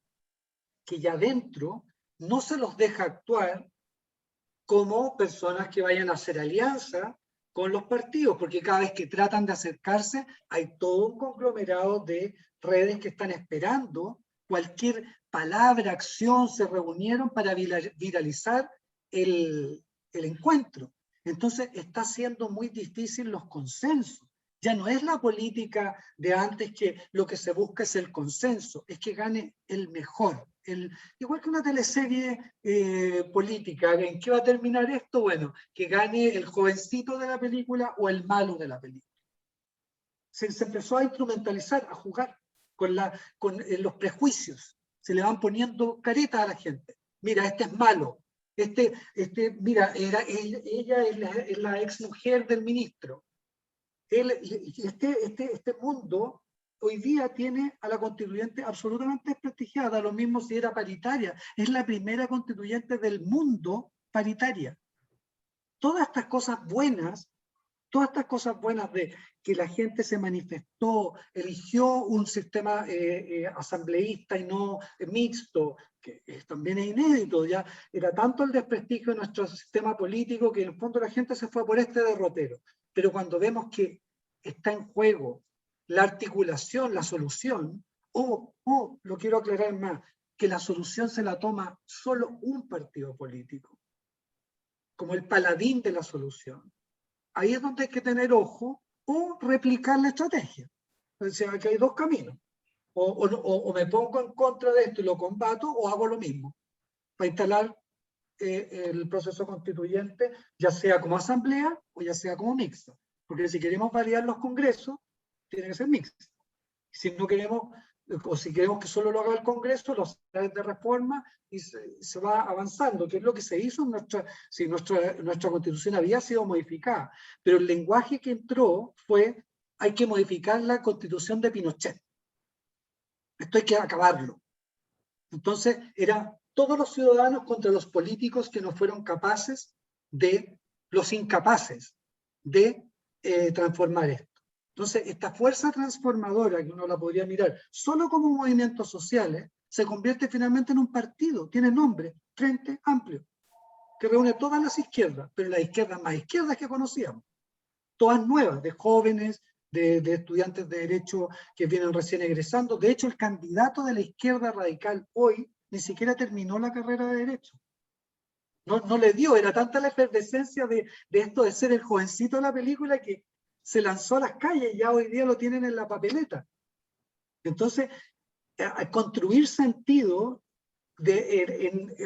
Que ya adentro no se los deja actuar como personas que vayan a hacer alianza con los partidos, porque cada vez que tratan de acercarse hay todo un conglomerado de redes que están esperando cualquier palabra, acción, se reunieron para viralizar el encuentro. Entonces está siendo muy difícil los consensos. Ya no es la política de antes que lo que se busca es el consenso, es que gane el mejor. Igual que una teleserie política, ¿en qué va a terminar esto? Bueno, que gane el jovencito de la película o el malo de la película. Se empezó a instrumentalizar, a jugar con los prejuicios. Se le van poniendo caretas a la gente. Mira, este es malo. Mira, ella es la ex mujer del ministro. Este mundo hoy día tiene a la constituyente absolutamente desprestigiada, lo mismo si era paritaria, es la primera constituyente del mundo paritaria. Todas estas cosas buenas de que la gente se manifestó, eligió un sistema asambleísta y no mixto, que también es inédito, ya era tanto el desprestigio de nuestro sistema político que en el fondo la gente se fue por este derrotero. Pero cuando vemos que está en juego la articulación, la solución, lo quiero aclarar más, que la solución se la toma solo un partido político, como el paladín de la solución. Ahí es donde hay que tener ojo o replicar la estrategia. O sea, que hay dos caminos. O me pongo en contra de esto y lo combato, o hago lo mismo para instalar el proceso constituyente, ya sea como asamblea o ya sea como mixto. Porque si queremos validar los congresos, tiene que ser mixto. Si no queremos, o si queremos que solo lo haga el Congreso, los planes de reforma y se va avanzando, que es lo que se hizo en nuestra Constitución había sido modificada. Pero el lenguaje que entró fue, hay que modificar la Constitución de Pinochet. Esto hay que acabarlo. Entonces, era todos los ciudadanos contra los políticos que no fueron capaces los incapaces de transformar esto. Entonces, esta fuerza transformadora, que uno la podría mirar solo como movimientos sociales, se convierte finalmente en un partido, tiene nombre, Frente Amplio, que reúne todas las izquierdas, pero las izquierdas más izquierdas que conocíamos, todas nuevas, de jóvenes, de estudiantes de derecho que vienen recién egresando. De hecho, el candidato de la izquierda radical hoy ni siquiera terminó la carrera de derecho. No le dio, era tanta la efervescencia de esto de ser el jovencito de la película que se lanzó a las calles y ya hoy día lo tienen en la papeleta. Entonces, construir sentido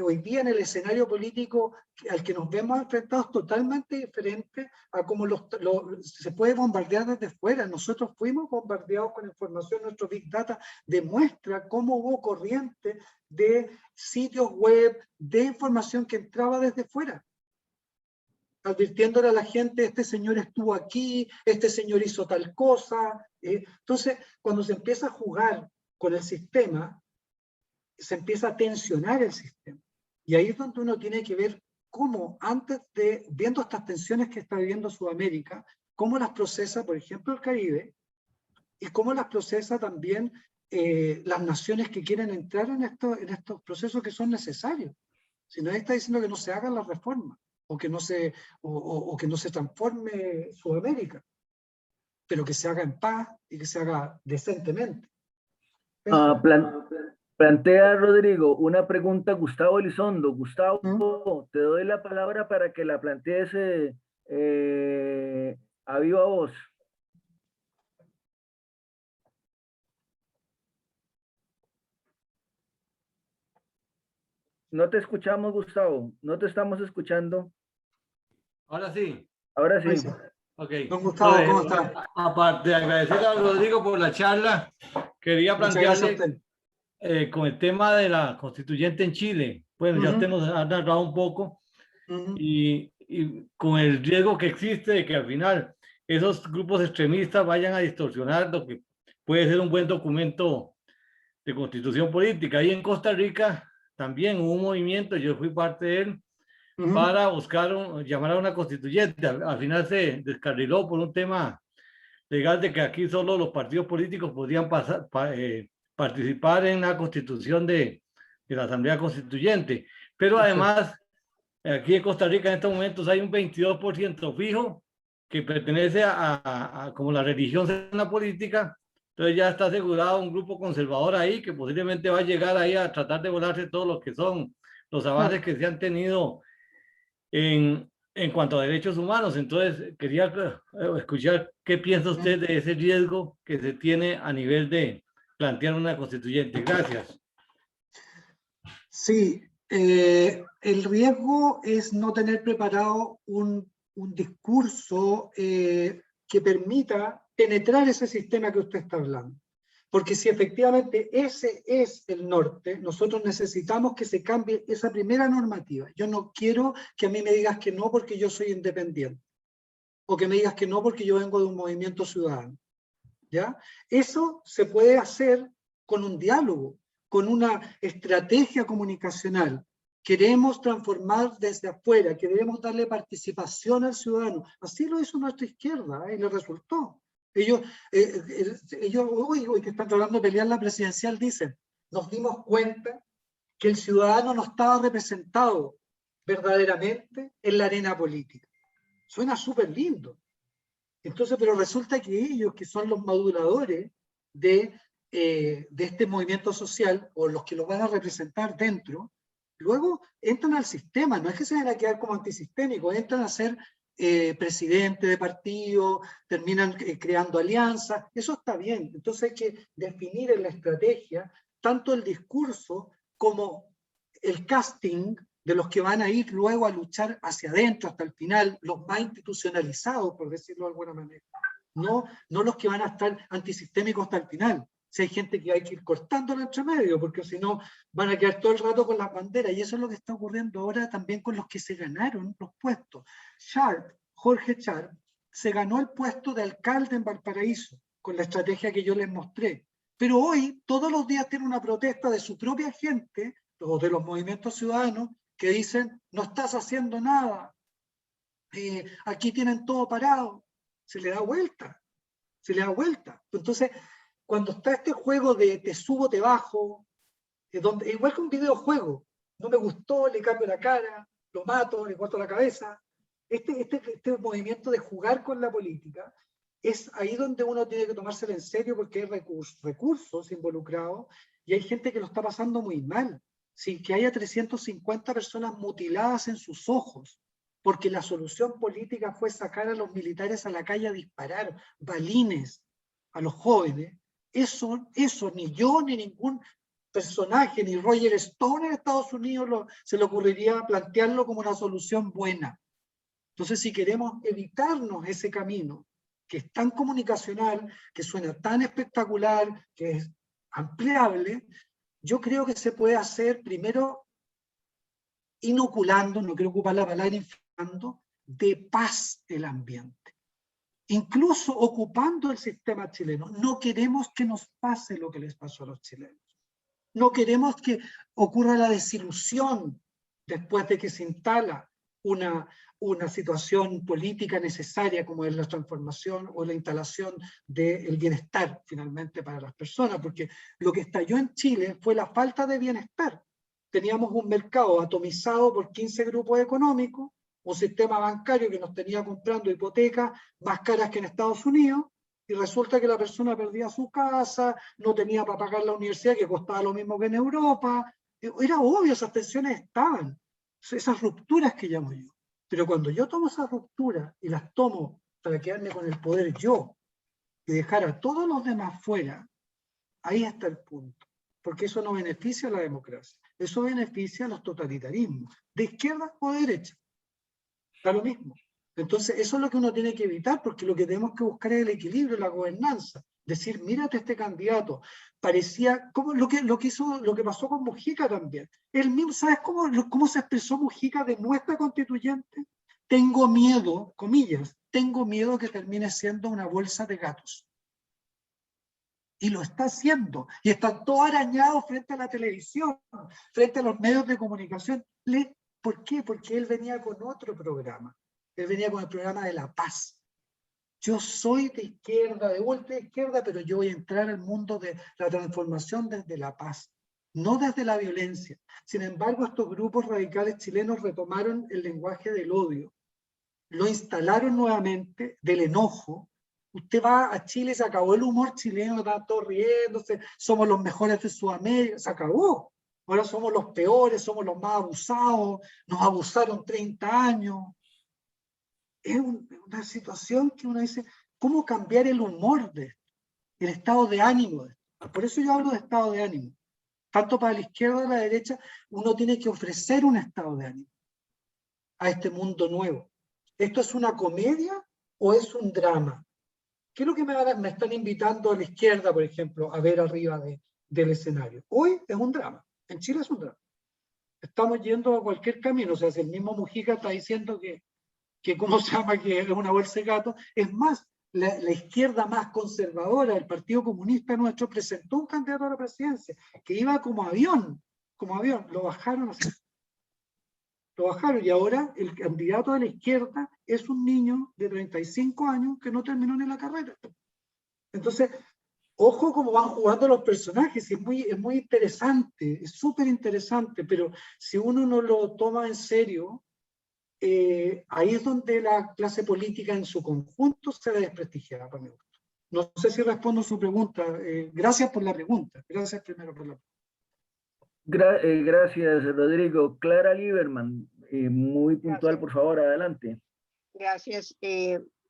hoy día en el escenario político al que nos vemos enfrentados totalmente diferente a cómo se puede bombardear desde fuera. Nosotros fuimos bombardeados con información, nuestro Big Data demuestra cómo hubo corriente de sitios web, de información que entraba desde fuera, advirtiéndole a la gente, este señor estuvo aquí, este señor hizo tal cosa. Entonces, cuando se empieza a jugar con el sistema, se empieza a tensionar el sistema. Y ahí es donde uno tiene que ver cómo, viendo estas tensiones que está viviendo Sudamérica, cómo las procesa, por ejemplo, el Caribe, y cómo las procesa también las naciones que quieren entrar en estos procesos que son necesarios. Si nadie está diciendo que no se hagan las reformas, o que no se transforme Sudamérica, pero que se haga en paz y que se haga decentemente. Plantea Rodrigo una pregunta a Gustavo Elizondo. Gustavo, te doy la palabra para que la plantees a viva voz. No te escuchamos, Gustavo. No te estamos escuchando. Ahora sí. Ahora sí. Ok. Don Gustavo, ¿cómo está? Aparte de agradecer a Rodrigo por la charla, quería plantearle con el tema de la constituyente en Chile. Bueno, ya usted nos ha narrado un poco y con el riesgo que existe de que al final esos grupos extremistas vayan a distorsionar lo que puede ser un buen documento de constitución política. Ahí en Costa Rica también hubo un movimiento, yo fui parte de él, para buscar llamar a una constituyente. Al final se descarriló por un tema legal de que aquí solo los partidos políticos podían participar en la constitución de la Asamblea Constituyente. Pero además, aquí en Costa Rica en estos momentos hay un 22% fijo que pertenece a como la religión en la política. Entonces ya está asegurado un grupo conservador ahí que posiblemente va a llegar ahí a tratar de volarse todo lo que son los avances que se han tenido en cuanto a derechos humanos. Entonces, quería escuchar qué piensa usted de ese riesgo que se tiene a nivel de plantear una constituyente. Gracias. Sí, el riesgo es no tener preparado un discurso que permita penetrar ese sistema que usted está hablando. Porque si efectivamente ese es el norte, nosotros necesitamos que se cambie esa primera normativa. Yo no quiero que a mí me digas que no porque yo soy independiente, o que me digas que no porque yo vengo de un movimiento ciudadano, ¿ya? Eso se puede hacer con un diálogo, con una estrategia comunicacional. Queremos transformar desde afuera, queremos darle participación al ciudadano. Así lo hizo nuestra izquierda, y le resultó. Ellos hoy que están tratando de pelear la presidencial, dicen, nos dimos cuenta que el ciudadano no estaba representado verdaderamente en la arena política. Suena súper lindo. Entonces, pero resulta que ellos, que son los moduladores de este movimiento social, o los que lo van a representar dentro, luego entran al sistema, no es que se vayan a quedar como antisistémicos, entran a ser presidente de partido, terminan creando alianzas, eso está bien. Entonces hay que definir en la estrategia tanto el discurso como el casting de los que van a ir luego a luchar hacia adentro hasta el final, los más institucionalizados, por decirlo de alguna manera, no los que van a estar antisistémicos hasta el final. Si hay gente que hay que ir cortando el entremedio, porque si no van a quedar todo el rato con las banderas, y eso es lo que está ocurriendo ahora también con los que se ganaron los puestos. Jorge Sharp, se ganó el puesto de alcalde en Valparaíso, con la estrategia que yo les mostré, pero hoy todos los días tiene una protesta de su propia gente, o de los movimientos ciudadanos, que dicen, no estás haciendo nada, aquí tienen todo parado, se le da vuelta, se le da vuelta. Entonces, cuando está este juego de te subo, te bajo, igual que un videojuego, no me gustó, le cambio la cara, lo mato, le corto la cabeza, este movimiento de jugar con la política, es ahí donde uno tiene que tomárselo en serio, porque hay recursos involucrados, y hay gente que lo está pasando muy mal, sin que haya 350 personas mutiladas en sus ojos, porque la solución política fue sacar a los militares a la calle a disparar balines a los jóvenes. Eso ni yo ni ningún personaje, ni Roger Stone en Estados Unidos se le ocurriría plantearlo como una solución buena. Entonces, si queremos evitarnos ese camino, que es tan comunicacional, que suena tan espectacular, que es ampliable, yo creo que se puede hacer primero inoculando, no quiero ocupar la palabra inflando, de paz el ambiente. Incluso ocupando el sistema chileno. No queremos que nos pase lo que les pasó a los chilenos. No queremos que ocurra la desilusión después de que se instala una situación política necesaria como es la transformación o la instalación del bienestar finalmente para las personas, porque lo que estalló en Chile fue la falta de bienestar. Teníamos un mercado atomizado por 15 grupos económicos, un sistema bancario que nos tenía comprando hipotecas más caras que en Estados Unidos, y resulta que la persona perdía su casa, no tenía para pagar la universidad, que costaba lo mismo que en Europa. Era obvio, esas tensiones estaban, esas rupturas que llamo yo. Pero cuando yo tomo esas rupturas y las tomo para quedarme con el poder yo y dejar a todos los demás fuera, ahí está el punto. Porque eso no beneficia a la democracia, eso beneficia a los totalitarismos, de izquierda o de derecha. Da lo mismo. Entonces, eso es lo que uno tiene que evitar, porque lo que tenemos que buscar es el equilibrio, la gobernanza. Decir, mírate este candidato, parecía, como lo que pasó con Mujica también. El mismo, ¿sabes cómo se expresó Mujica de nuestra constituyente? Tengo miedo, comillas, tengo miedo que termine siendo una bolsa de gatos. Y lo está haciendo. Y están todos arañados frente a la televisión, frente a los medios de comunicación. ¿Por qué? Porque él venía con otro programa. Él venía con el programa de la paz. Yo soy de izquierda, de vuelta de izquierda, pero yo voy a entrar al mundo de la transformación desde la paz, no desde la violencia. Sin embargo, estos grupos radicales chilenos retomaron el lenguaje del odio, lo instalaron nuevamente, del enojo. Usted va a Chile, se acabó el humor chileno, están todos riéndose, somos los mejores de Sudamérica, se acabó. Ahora somos los peores, somos los más abusados, nos abusaron 30 años. Es una situación que uno dice, ¿cómo cambiar el humor de esto? El estado de ánimo de esto. Por eso yo hablo de estado de ánimo. Tanto para la izquierda como para la derecha, uno tiene que ofrecer un estado de ánimo a este mundo nuevo. ¿Esto es una comedia o es un drama? ¿Qué es lo que me están invitando a la izquierda, por ejemplo, a ver arriba del escenario? Hoy es un drama. En Chile es un drama. Estamos yendo a cualquier camino. O sea, si el mismo Mujica está diciendo que ¿cómo se llama? Que es una bolsa de gato. Es más, la izquierda más conservadora, el Partido Comunista nuestro, presentó un candidato a la presidencia que iba como avión, lo bajaron así. Lo bajaron y ahora el candidato de la izquierda es un niño de 35 años que no terminó ni la carrera. Entonces, ojo cómo van jugando los personajes, es muy interesante, es súper interesante, pero si uno no lo toma en serio, ahí es donde la clase política en su conjunto se ve desprestigiada, para mi gusto. No sé si respondo su pregunta. Gracias por la pregunta. Gracias primero por la pregunta. Gracias, Rodrigo. Clara Lieberman, muy puntual, por favor, adelante. Gracias.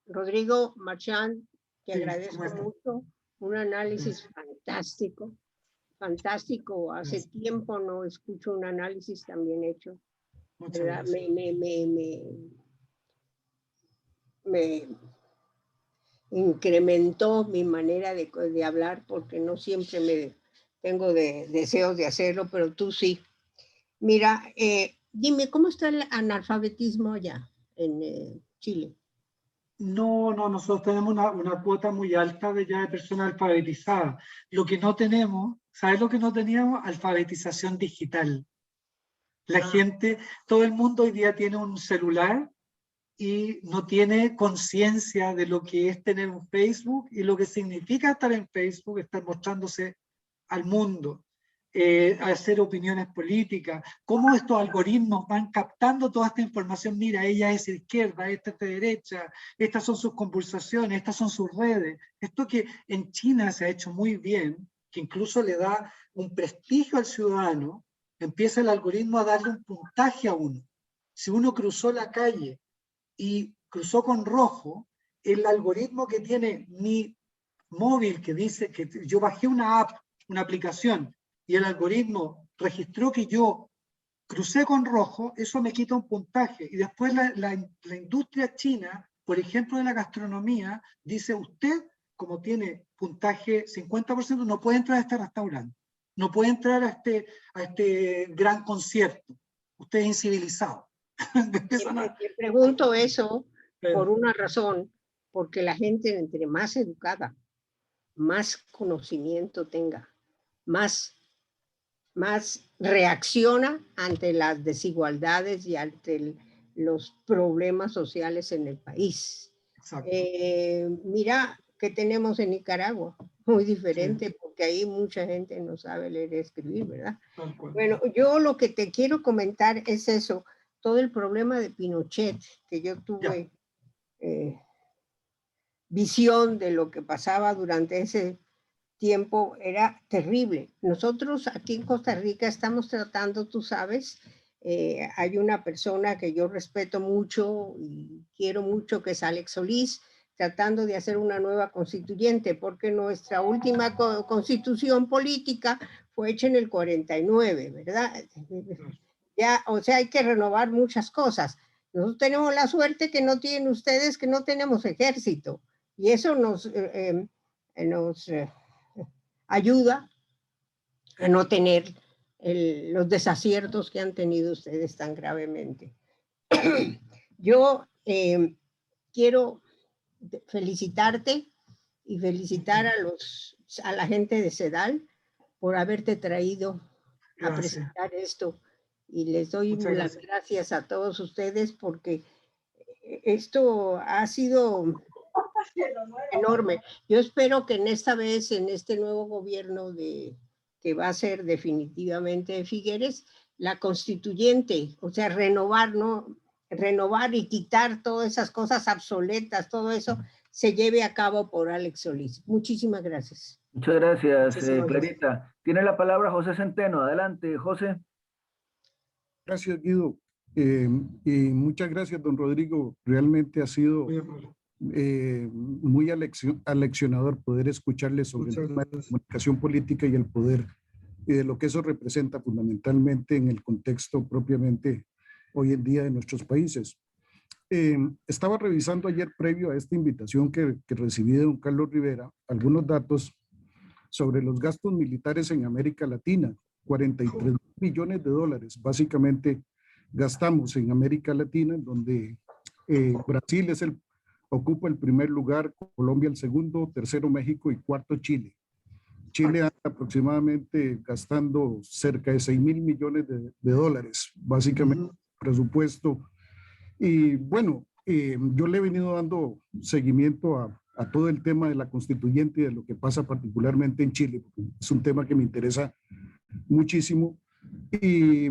Rodrigo Marchand, te agradezco mucho. Un análisis fantástico. Fantástico. Hace tiempo no escucho un análisis tan bien hecho. ¿Verdad? Me incrementó mi manera de hablar porque no siempre tengo deseos de hacerlo, pero tú sí. Mira, dime, ¿cómo está el analfabetismo allá en Chile? No, nosotros tenemos una cuota muy alta de personas alfabetizadas. Lo que no tenemos, ¿sabes lo que no teníamos? Alfabetización digital. La gente, todo el mundo hoy día tiene un celular y no tiene conciencia de lo que es tener un Facebook y lo que significa estar en Facebook, estar mostrándose al mundo, hacer opiniones políticas, cómo estos algoritmos van captando toda esta información. Mira, ella es de izquierda, esta es de derecha, estas son sus conversaciones, estas son sus redes. Esto que en China se ha hecho muy bien, que incluso le da un prestigio al ciudadano, empieza el algoritmo a darle un puntaje a uno. Si uno cruzó la calle y cruzó con rojo, el algoritmo que tiene mi móvil, que dice que yo bajé una app, una aplicación, y el algoritmo registró que yo crucé con rojo, eso me quita un puntaje. Y después la industria china, por ejemplo de la gastronomía, dice usted, como tiene puntaje 50%, no puede entrar a este restaurante, no puede entrar a este gran concierto, usted es incivilizado. Te pregunto eso por una razón, porque la gente entre más educada, más conocimiento tenga, más reacciona ante las desigualdades y ante los problemas sociales en el país. Mira que tenemos en Nicaragua, muy diferente, sí, porque ahí mucha gente no sabe leer y escribir, ¿verdad? Bueno, yo lo que te quiero comentar es eso, todo el problema de Pinochet que yo tuve visión de lo que pasaba durante ese tiempo era terrible. Nosotros aquí en Costa Rica estamos tratando, tú sabes, hay una persona que yo respeto mucho y quiero mucho, que es Alex Solís, tratando de hacer una nueva constituyente, porque nuestra última constitución política fue hecha en el 49, ¿verdad? Ya, o sea, hay que renovar muchas cosas. Nosotros tenemos la suerte que no tienen ustedes, que no tenemos ejército, y eso nos ayuda a no tener los desaciertos que han tenido ustedes tan gravemente. Yo quiero felicitarte y felicitar a la gente de CEDAL por haberte traído a presentar esto, y les doy las gracias a todos ustedes porque esto ha sido enorme. Yo espero que en esta vez, en este nuevo gobierno que va a ser definitivamente de Figueres, la constituyente, o sea, renovar, ¿no? Renovar y quitar todas esas cosas obsoletas, todo eso, se lleve a cabo por Alex Solís. Muchísimas gracias. Muchas gracias, Clarita. Tiene la palabra José Centeno. Adelante, José. Gracias, Guido. Y muchas gracias, don Rodrigo. Realmente ha sido muy aleccionador poder escucharle sobre el tema de la comunicación política y el poder, y de lo que eso representa fundamentalmente en el contexto propiamente hoy en día de nuestros países. Estaba revisando ayer, previo a esta invitación que recibí de don Carlos Rivera, algunos datos sobre los gastos militares en América Latina. 43 millones de dólares básicamente gastamos en América Latina, en donde Brasil ocupa el primer lugar, Colombia el segundo, tercero México y cuarto Chile. Chile anda aproximadamente gastando cerca de 6.000 millones de dólares, básicamente presupuesto. Y bueno, yo le he venido dando seguimiento a todo el tema de la constituyente y de lo que pasa particularmente en Chile, porque es un tema que me interesa muchísimo. Y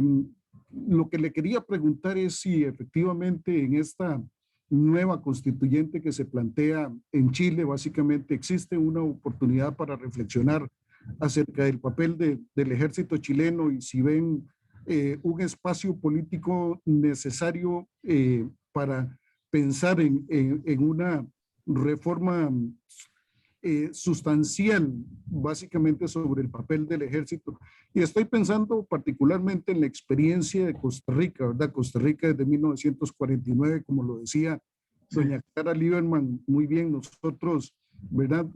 lo que le quería preguntar es si efectivamente en esta nueva constituyente que se plantea en Chile, básicamente existe una oportunidad para reflexionar acerca del papel del ejército chileno, y si ven un espacio político necesario para pensar en una reforma sustancial, básicamente sobre el papel del ejército. Y estoy pensando particularmente en la experiencia de Costa Rica, ¿verdad? Costa Rica desde 1949, como lo decía doña Clara Lieberman muy bien, nosotros, ¿verdad?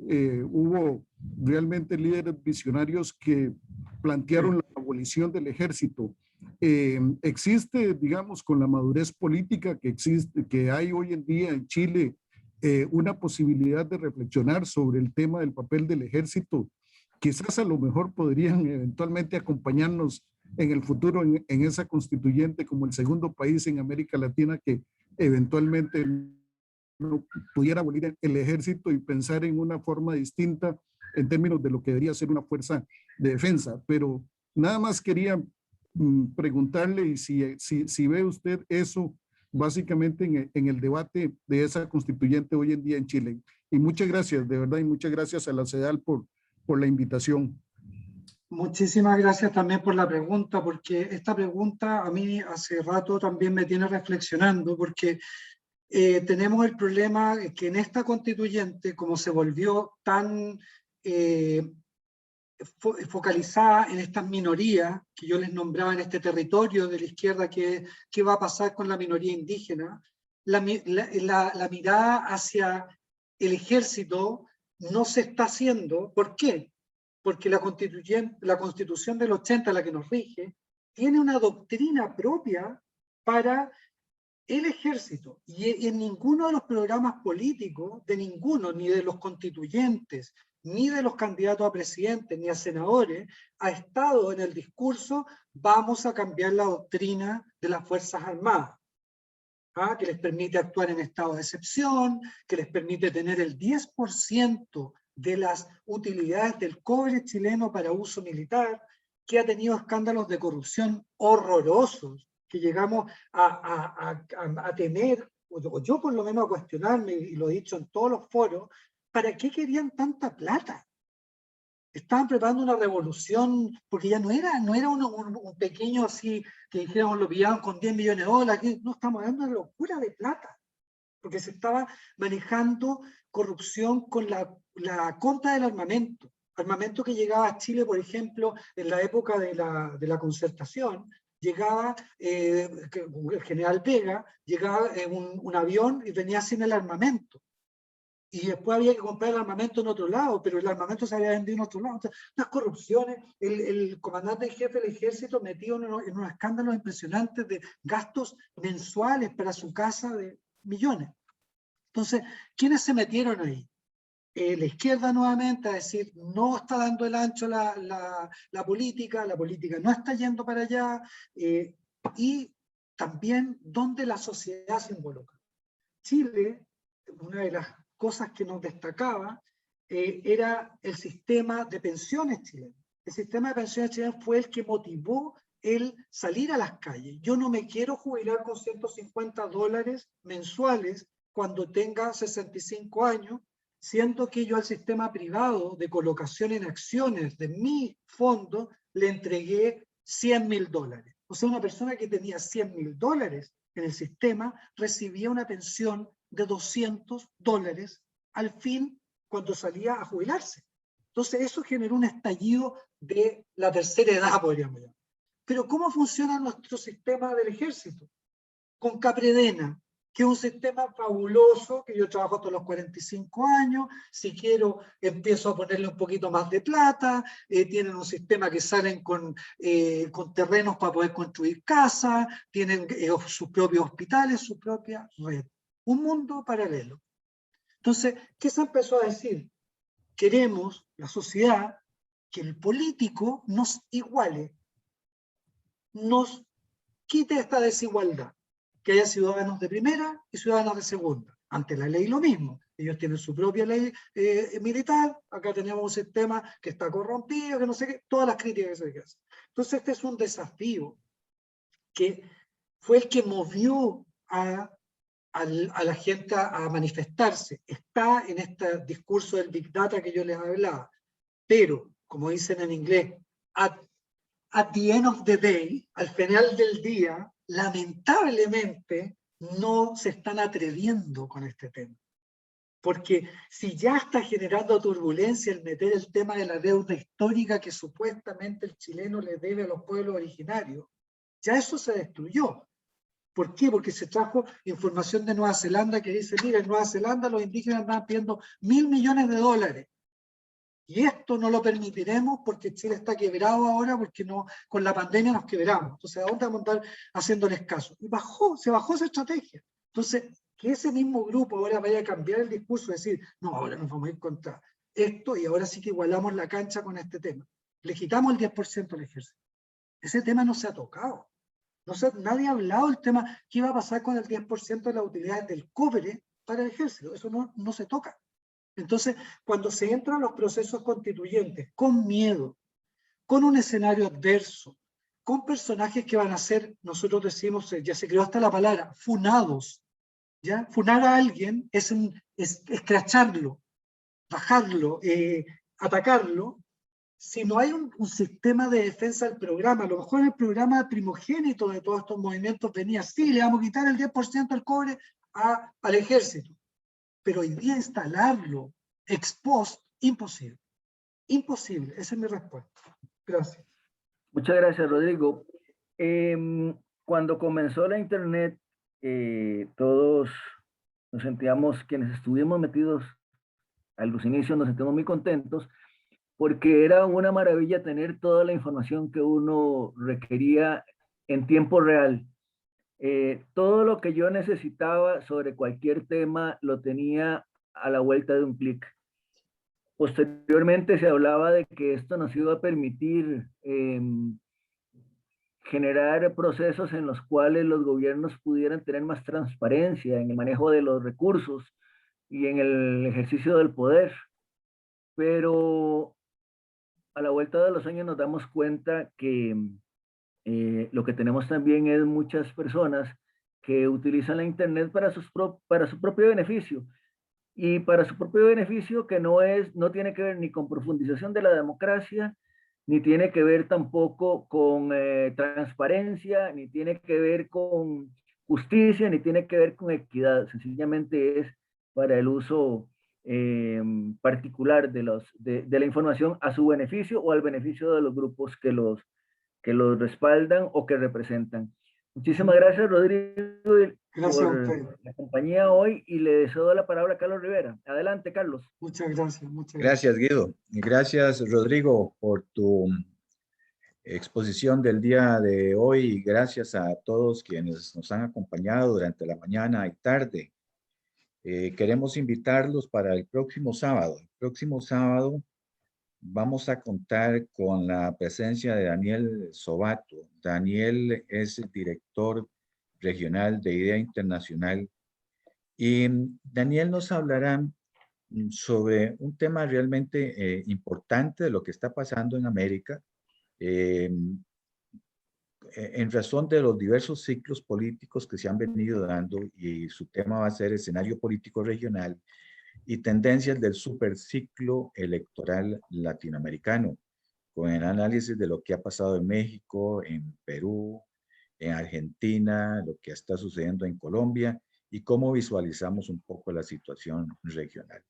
Hubo realmente líderes visionarios que plantearon la abolición del ejército. Existe, digamos, con la madurez política que hay hoy en día en Chile, una posibilidad de reflexionar sobre el tema del papel del ejército. Quizás a lo mejor podrían eventualmente acompañarnos en el futuro en esa constituyente como el segundo país en América Latina que eventualmente no pudiera abolir el ejército y pensar en una forma distinta en términos de lo que debería ser una fuerza de defensa. Pero nada más quería preguntarle y si ve usted eso básicamente en el debate de esa constituyente hoy en día en Chile. Y muchas gracias, de verdad, y muchas gracias a la CEDAL por la invitación. Muchísimas gracias también por la pregunta, porque esta pregunta a mí hace rato también me tiene reflexionando, porque tenemos el problema que en esta constituyente, como se volvió tan focalizada en estas minorías que yo les nombraba en este territorio de la izquierda, ¿qué va a pasar con la minoría indígena? La mirada hacia el ejército no se está haciendo. ¿Por qué? Porque la Constitución del 80, la que nos rige, tiene una doctrina propia para el ejército, y en ninguno de los programas políticos, de ninguno, ni de los constituyentes, ni de los candidatos a presidente, ni a senadores, ha estado en el discurso: vamos a cambiar la doctrina de las Fuerzas Armadas, que les permite actuar en estado de excepción, que les permite tener el 10% de las utilidades del cobre chileno para uso militar, que ha tenido escándalos de corrupción horrorosos, que llegamos a tener o yo por lo menos a cuestionarme, y lo he dicho en todos los foros, ¿para qué querían tanta plata? Estaban preparando una revolución, porque ya no era un pequeño así, que dijéramos lo pillaban con 10 millones de dólares, no, estamos hablando de una locura de plata, porque se estaba manejando corrupción con la compra del armamento que llegaba a Chile, por ejemplo, en la época de la Concertación, llegaba el general Vega, llegaba en un avión y venía sin el armamento. Y después había que comprar el armamento en otro lado, pero el armamento se había vendido en otro lado. Entonces, unas corrupciones, el comandante en jefe del ejército metido en unos escándalos impresionantes de gastos mensuales para su casa de millones. Entonces, ¿quiénes se metieron ahí? La izquierda nuevamente a decir, no está dando el ancho la política no está yendo para allá, y también donde la sociedad se involucra. Chile, una de las cosas que nos destacaba era el sistema de pensiones chileno. El sistema de pensiones chileno fue el que motivó el salir a las calles. Yo no me quiero jubilar con $150 mensuales cuando tenga 65 años, siendo que yo al sistema privado de colocación en acciones de mi fondo le entregué $100.000. O sea, una persona que tenía $100.000 en el sistema recibía una pensión de $200 al fin cuando salía a jubilarse. Entonces eso generó un estallido de la tercera edad, podríamos llamar. Pero ¿cómo funciona nuestro sistema del ejército? Con Capredena, que es un sistema fabuloso, que yo trabajo hasta los 45 años, si quiero empiezo a ponerle un poquito más de plata, tienen un sistema que salen con terrenos para poder construir casas, tienen sus propios hospitales, su propia red. Un mundo paralelo. Entonces, ¿qué se empezó a decir? Queremos, la sociedad, que el político nos iguale, nos quite esta desigualdad, que haya ciudadanos de primera y ciudadanos de segunda. Ante la ley lo mismo, ellos tienen su propia ley militar, acá tenemos un sistema que está corrompido, que no sé qué, todas las críticas que se hacen. Entonces este es un desafío que fue el que movió a la gente a manifestarse. Está en este discurso del Big Data que yo les hablaba, pero, como dicen en inglés, at the end of the day, al final del día, lamentablemente no se están atreviendo con este tema. Porque si ya está generando turbulencia el meter el tema de la deuda histórica que supuestamente el chileno le debe a los pueblos originarios, ya eso se destruyó. ¿Por qué? Porque se trajo información de Nueva Zelanda que dice, mira, en Nueva Zelanda los indígenas andan pidiendo $1.000 millones. Y esto no lo permitiremos porque Chile está quebrado ahora, porque no, con la pandemia nos quebramos. Entonces, ¿a dónde vamos a andar haciéndoles caso? Y se bajó esa estrategia. Entonces, que ese mismo grupo ahora vaya a cambiar el discurso y decir, no, ahora nos vamos a ir contra esto y ahora sí que igualamos la cancha con este tema. Le quitamos el 10% al ejército. Ese tema no se ha tocado. Nadie ha hablado del tema, ¿qué iba a pasar con el 10% de las utilidades del cobre para el ejército? Eso no se toca. Entonces, cuando se entran los procesos constituyentes con miedo, con un escenario adverso, con personajes que van a ser, nosotros decimos, ya se creó hasta la palabra, funados. ¿Ya? Funar a alguien es escracharlo, bajarlo, atacarlo. Si no hay un sistema de defensa del programa, a lo mejor el programa primogénito de todos estos movimientos venía, sí, le vamos a quitar el 10% del cobre al ejército. Pero hoy día instalarlo ex post, imposible. Imposible, esa es mi respuesta. Gracias. Muchas gracias, Rodrigo. Cuando comenzó la internet, todos nos sentíamos, quienes estuvimos metidos a los inicios, nos sentimos muy contentos, porque era una maravilla tener toda la información que uno requería en tiempo real. Todo lo que yo necesitaba sobre cualquier tema lo tenía a la vuelta de un clic. Posteriormente se hablaba de que esto nos iba a permitir generar procesos en los cuales los gobiernos pudieran tener más transparencia en el manejo de los recursos y en el ejercicio del poder. Pero a la vuelta de los años nos damos cuenta que lo que tenemos también es muchas personas que utilizan la Internet para su propio beneficio. Y para su propio beneficio, que no tiene que ver ni con profundización de la democracia, ni tiene que ver tampoco con transparencia, ni tiene que ver con justicia, ni tiene que ver con equidad. Sencillamente es para el uso particular de la información a su beneficio o al beneficio de los grupos que los respaldan o que representan. Muchísimas gracias, Rodrigo, por la compañía hoy, y le deseo la palabra a Carlos Rivera. Adelante, Carlos. Muchas gracias. Gracias, Guido. Y gracias, Rodrigo, por tu exposición del día de hoy. Gracias a todos quienes nos han acompañado durante la mañana y tarde. Queremos invitarlos para el próximo sábado. El próximo sábado vamos a contar con la presencia de Daniel Sobato. Daniel es el director regional de IDEA Internacional, y Daniel nos hablará sobre un tema realmente importante de lo que está pasando en América, en razón de los diversos ciclos políticos que se han venido dando, y su tema va a ser escenario político regional y tendencias del superciclo electoral latinoamericano, con el análisis de lo que ha pasado en México, en Perú, en Argentina, lo que está sucediendo en Colombia y cómo visualizamos un poco la situación regional.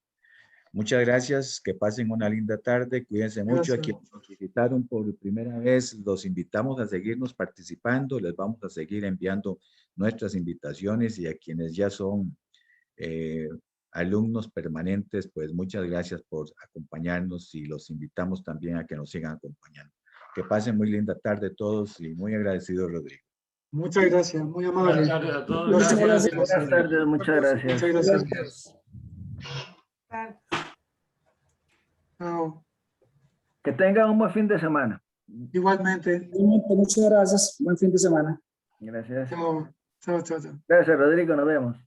Muchas gracias, que pasen una linda tarde, cuídense mucho. A quienes nos visitaron por primera vez, los invitamos a seguirnos participando, les vamos a seguir enviando nuestras invitaciones, y a quienes ya son alumnos permanentes, pues muchas gracias por acompañarnos, y los invitamos también a que nos sigan acompañando. Que pasen muy linda tarde todos, y muy agradecido, Rodrigo. Muchas gracias, muy amable. Buenas tardes a todos. Muchas Gracias. Buenas tardes, muchas gracias. Muchas gracias. Chao. Que tengan un buen fin de semana. Igualmente. Muchas gracias. Buen fin de semana. Gracias. Chao. Chao. Gracias, Rodrigo. Nos vemos.